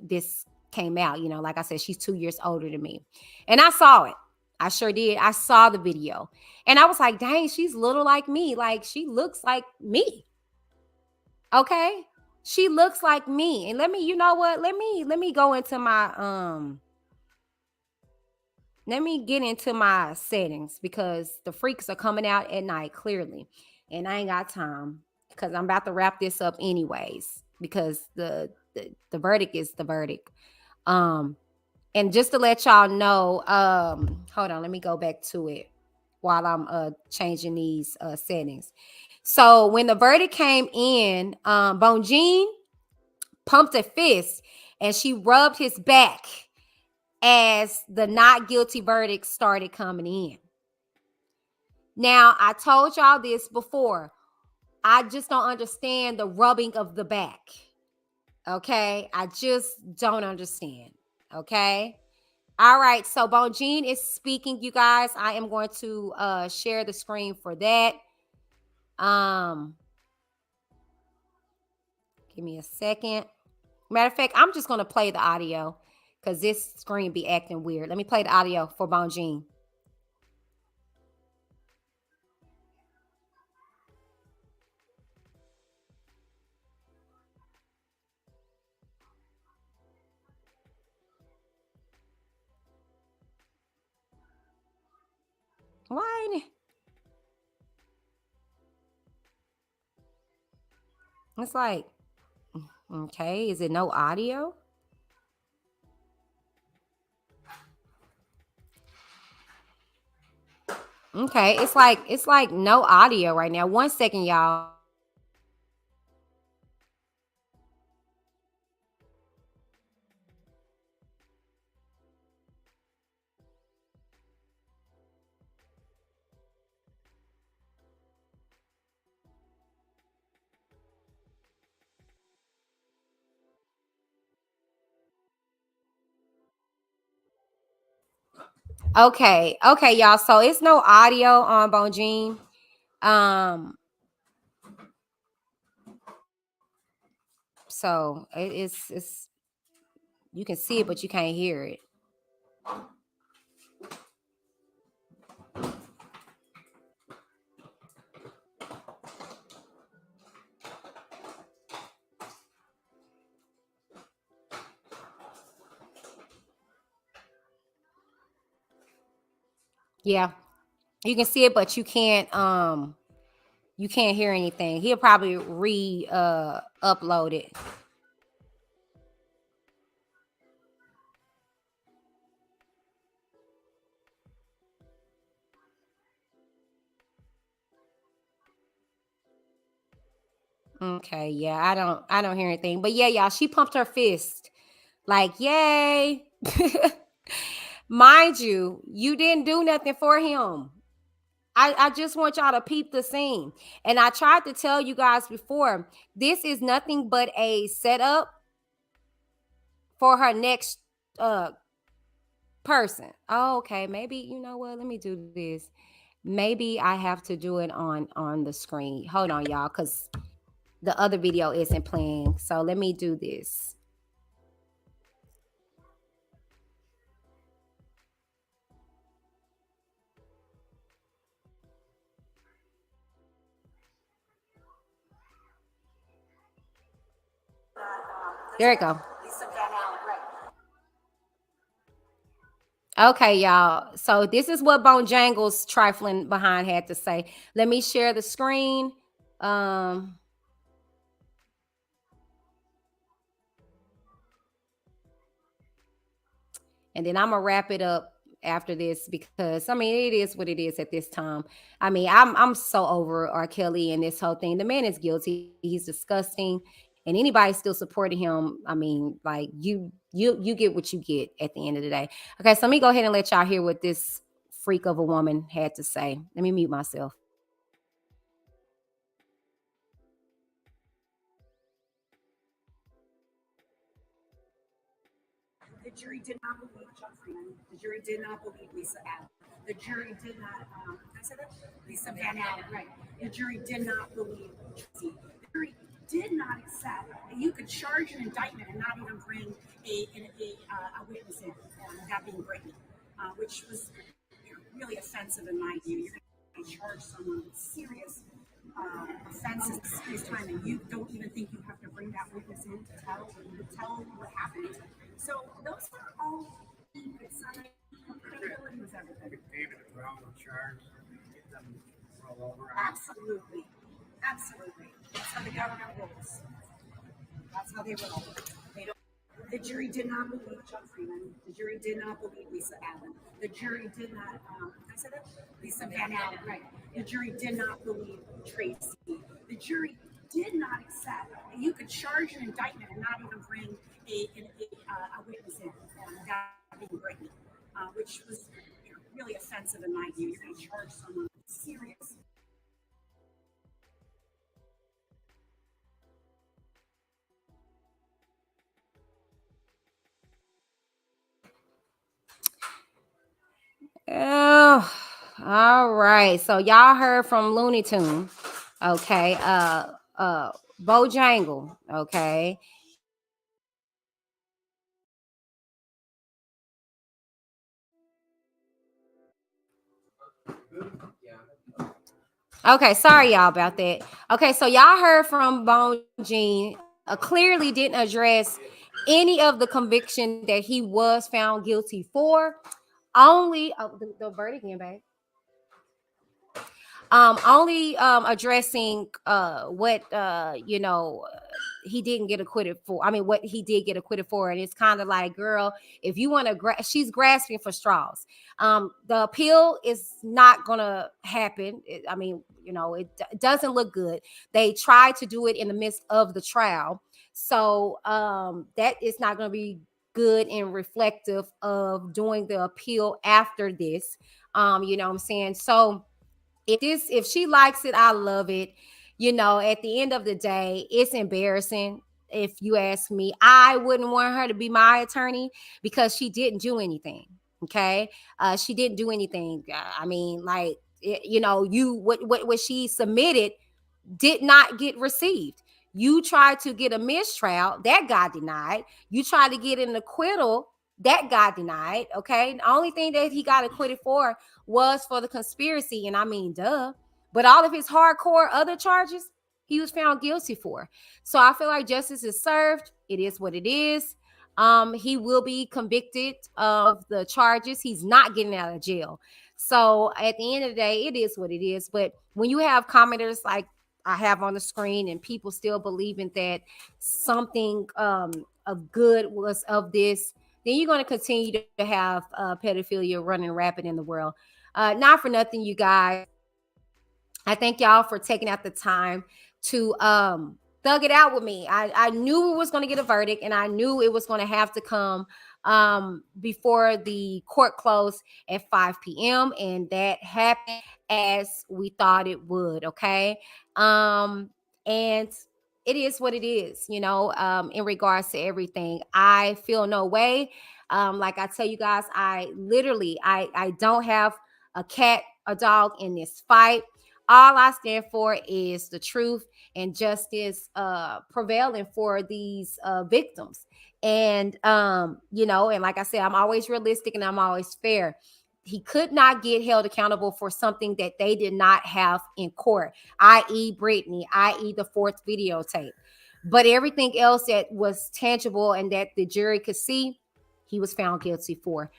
this came out. Like I said, she's 2 years older than me, and I saw it. I sure did. I saw the video, and I was like, dang, she's little like me. Like, she looks like me. Okay, she looks like me. And let me, you know what, let me go into my let me get into my settings, because the freaks are coming out at night, clearly, and I ain't got time, because I'm about to wrap this up anyways, because the verdict is the verdict. And just to let y'all know, hold on, let me go back to it while I'm changing these settings. So when the verdict came in, Bonjean pumped a fist and she rubbed his back as the not guilty verdict started coming in. Now, I told y'all this before. I just don't understand the rubbing of the back. Okay? I just don't understand. Okay? All right. So Bonjean is speaking, you guys. I am going to share the screen for that. Give me a second. Matter of fact, I'm just going to play the audio because this screen be acting weird. Let me play the audio for Bonjean. Why? It's like, okay, is it no audio? Okay, it's like no audio right now. 1 second, y'all. Okay, y'all. So it's no audio on Bonjean. So it's you can see it, but you can't hear it. Yeah, you can see it, but you can't hear anything. He'll probably upload it. Okay, yeah, I don't hear anything. But yeah, y'all, she pumped her fist. Like, yay. Mind you, you didn't do nothing for him. I just want y'all to peep the scene. And I tried to tell you guys before, this is nothing but a setup for her next uh person. Oh, okay, maybe you know what? Let me do this. Maybe I have to do it on the screen. Hold on, y'all, because the other video isn't playing. So let me do this. There we go. Okay, y'all. So this is what Bojangles trifling behind had to say. Let me share the screen. Um, and then I'm gonna wrap it up after this because I mean it is what it is at this time. I mean, I'm so over R. Kelly and this whole thing. The man is guilty. He's disgusting. And anybody still supporting him, I mean, like you get what you get at the end of the day. Okay, so let me go ahead and let y'all hear what this freak of a woman had to say. Let me mute myself. The jury did not believe Chuck Freeman. The jury did not believe Lisa Allen. The jury did not, I said that? Lisa Van Allen, right. The jury did not believe Tracy. The jury did not accept that you could charge an indictment and not even bring a witness in, that being Brittany, which was really offensive in my view. You're going to charge someone with serious offenses, serious time, and you don't even think you have to bring that witness in to tell what happened. So those are all credibility was everything. David Brown charged, get them roll over. Absolutely. Absolutely. That's how the government rolls. That's how they roll. They don't. The jury did not believe Chuck Freeman. The jury did not believe Lisa Allen. The jury did not, I said that? Lisa Van Allen, right. The jury did not believe Tracy. The jury did not accept that you could charge an indictment and not even bring a witness in, that being Brittany, which was really offensive in my view. You're going to charge someone with serious. Oh, all right. So y'all heard from Looney Tune. Okay. Bojangle. Okay. Okay, sorry y'all about that. Okay, so y'all heard from Bone Jean. Clearly didn't address any of the conviction that he was found guilty for. Only the verdict again, babe. Only addressing what he didn't get acquitted for. I mean, what he did get acquitted for, and it's kind of like, girl, if you want to, she's grasping for straws. The appeal is not gonna happen. I mean, it doesn't look good. They tried to do it in the midst of the trial, so that is not gonna be good and reflective of doing the appeal after this. You know what I'm saying? So if she likes it, I love it. At the end of the day, it's embarrassing. If you ask me, I wouldn't want her to be my attorney because she didn't do anything. Okay. She didn't do anything. I mean, what she submitted did not get received. You tried to get a mistrial, that got denied. You tried to get an acquittal, that got denied. Okay. The only thing that he got acquitted for was for the conspiracy. And I mean, duh. But all of his hardcore other charges, he was found guilty for. So I feel like justice is served. It is what it is. He will be convicted of the charges. He's not getting out of jail. So at the end of the day, it is what it is. But when you have commenters like I have on the screen and people still believing that something of good was of this, then you're going to continue to have pedophilia running rapid in the world. Not for nothing, you guys. I thank y'all for taking out the time to thug it out with me. I knew it was going to get a verdict, and I knew it was going to have to come before the court closed at 5 p.m. and that happened as we thought it would. Okay. And it is what it is, you know, in regards to everything. I feel no way. Like I tell you guys, I don't have a cat, a dog in this fight. All I stand for is the truth and justice prevailing for these victims. And, you know, and like I said, I'm always realistic and I'm always fair. He could not get held accountable for something that they did not have in court, i.e. Brittany, i.e. the 4th videotape. But everything else that was tangible and that the jury could see, he was found guilty for.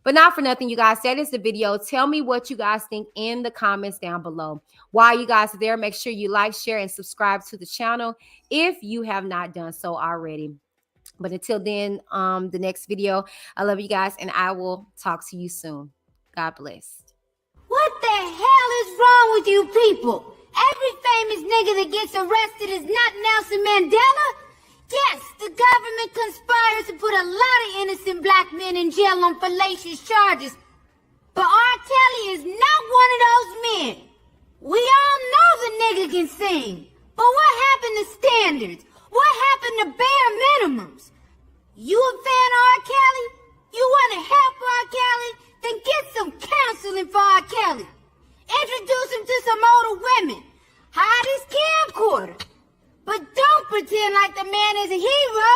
But not for nothing, you guys, that is the video. Tell me what you guys think in the comments down below. While you guys are there, make sure you like, share, and subscribe to the channel if you have not done so already. But until then, the next video, I love you guys, and I will talk to you soon. God bless. What the hell is wrong with you people? Every famous nigga that gets arrested is not Nelson Mandela. Yes, the government conspires to put a lot of innocent black men in jail on fallacious charges. But R.Kelly is not one of those men. We all know the nigga can sing. But what happened to standards? What happened to bare minimums? You a fan of R.Kelly? You want to help R.Kelly? Then get some counseling for R.Kelly. Introduce him to some older women. Hide his camcorder. But don't pretend like the man is a hero.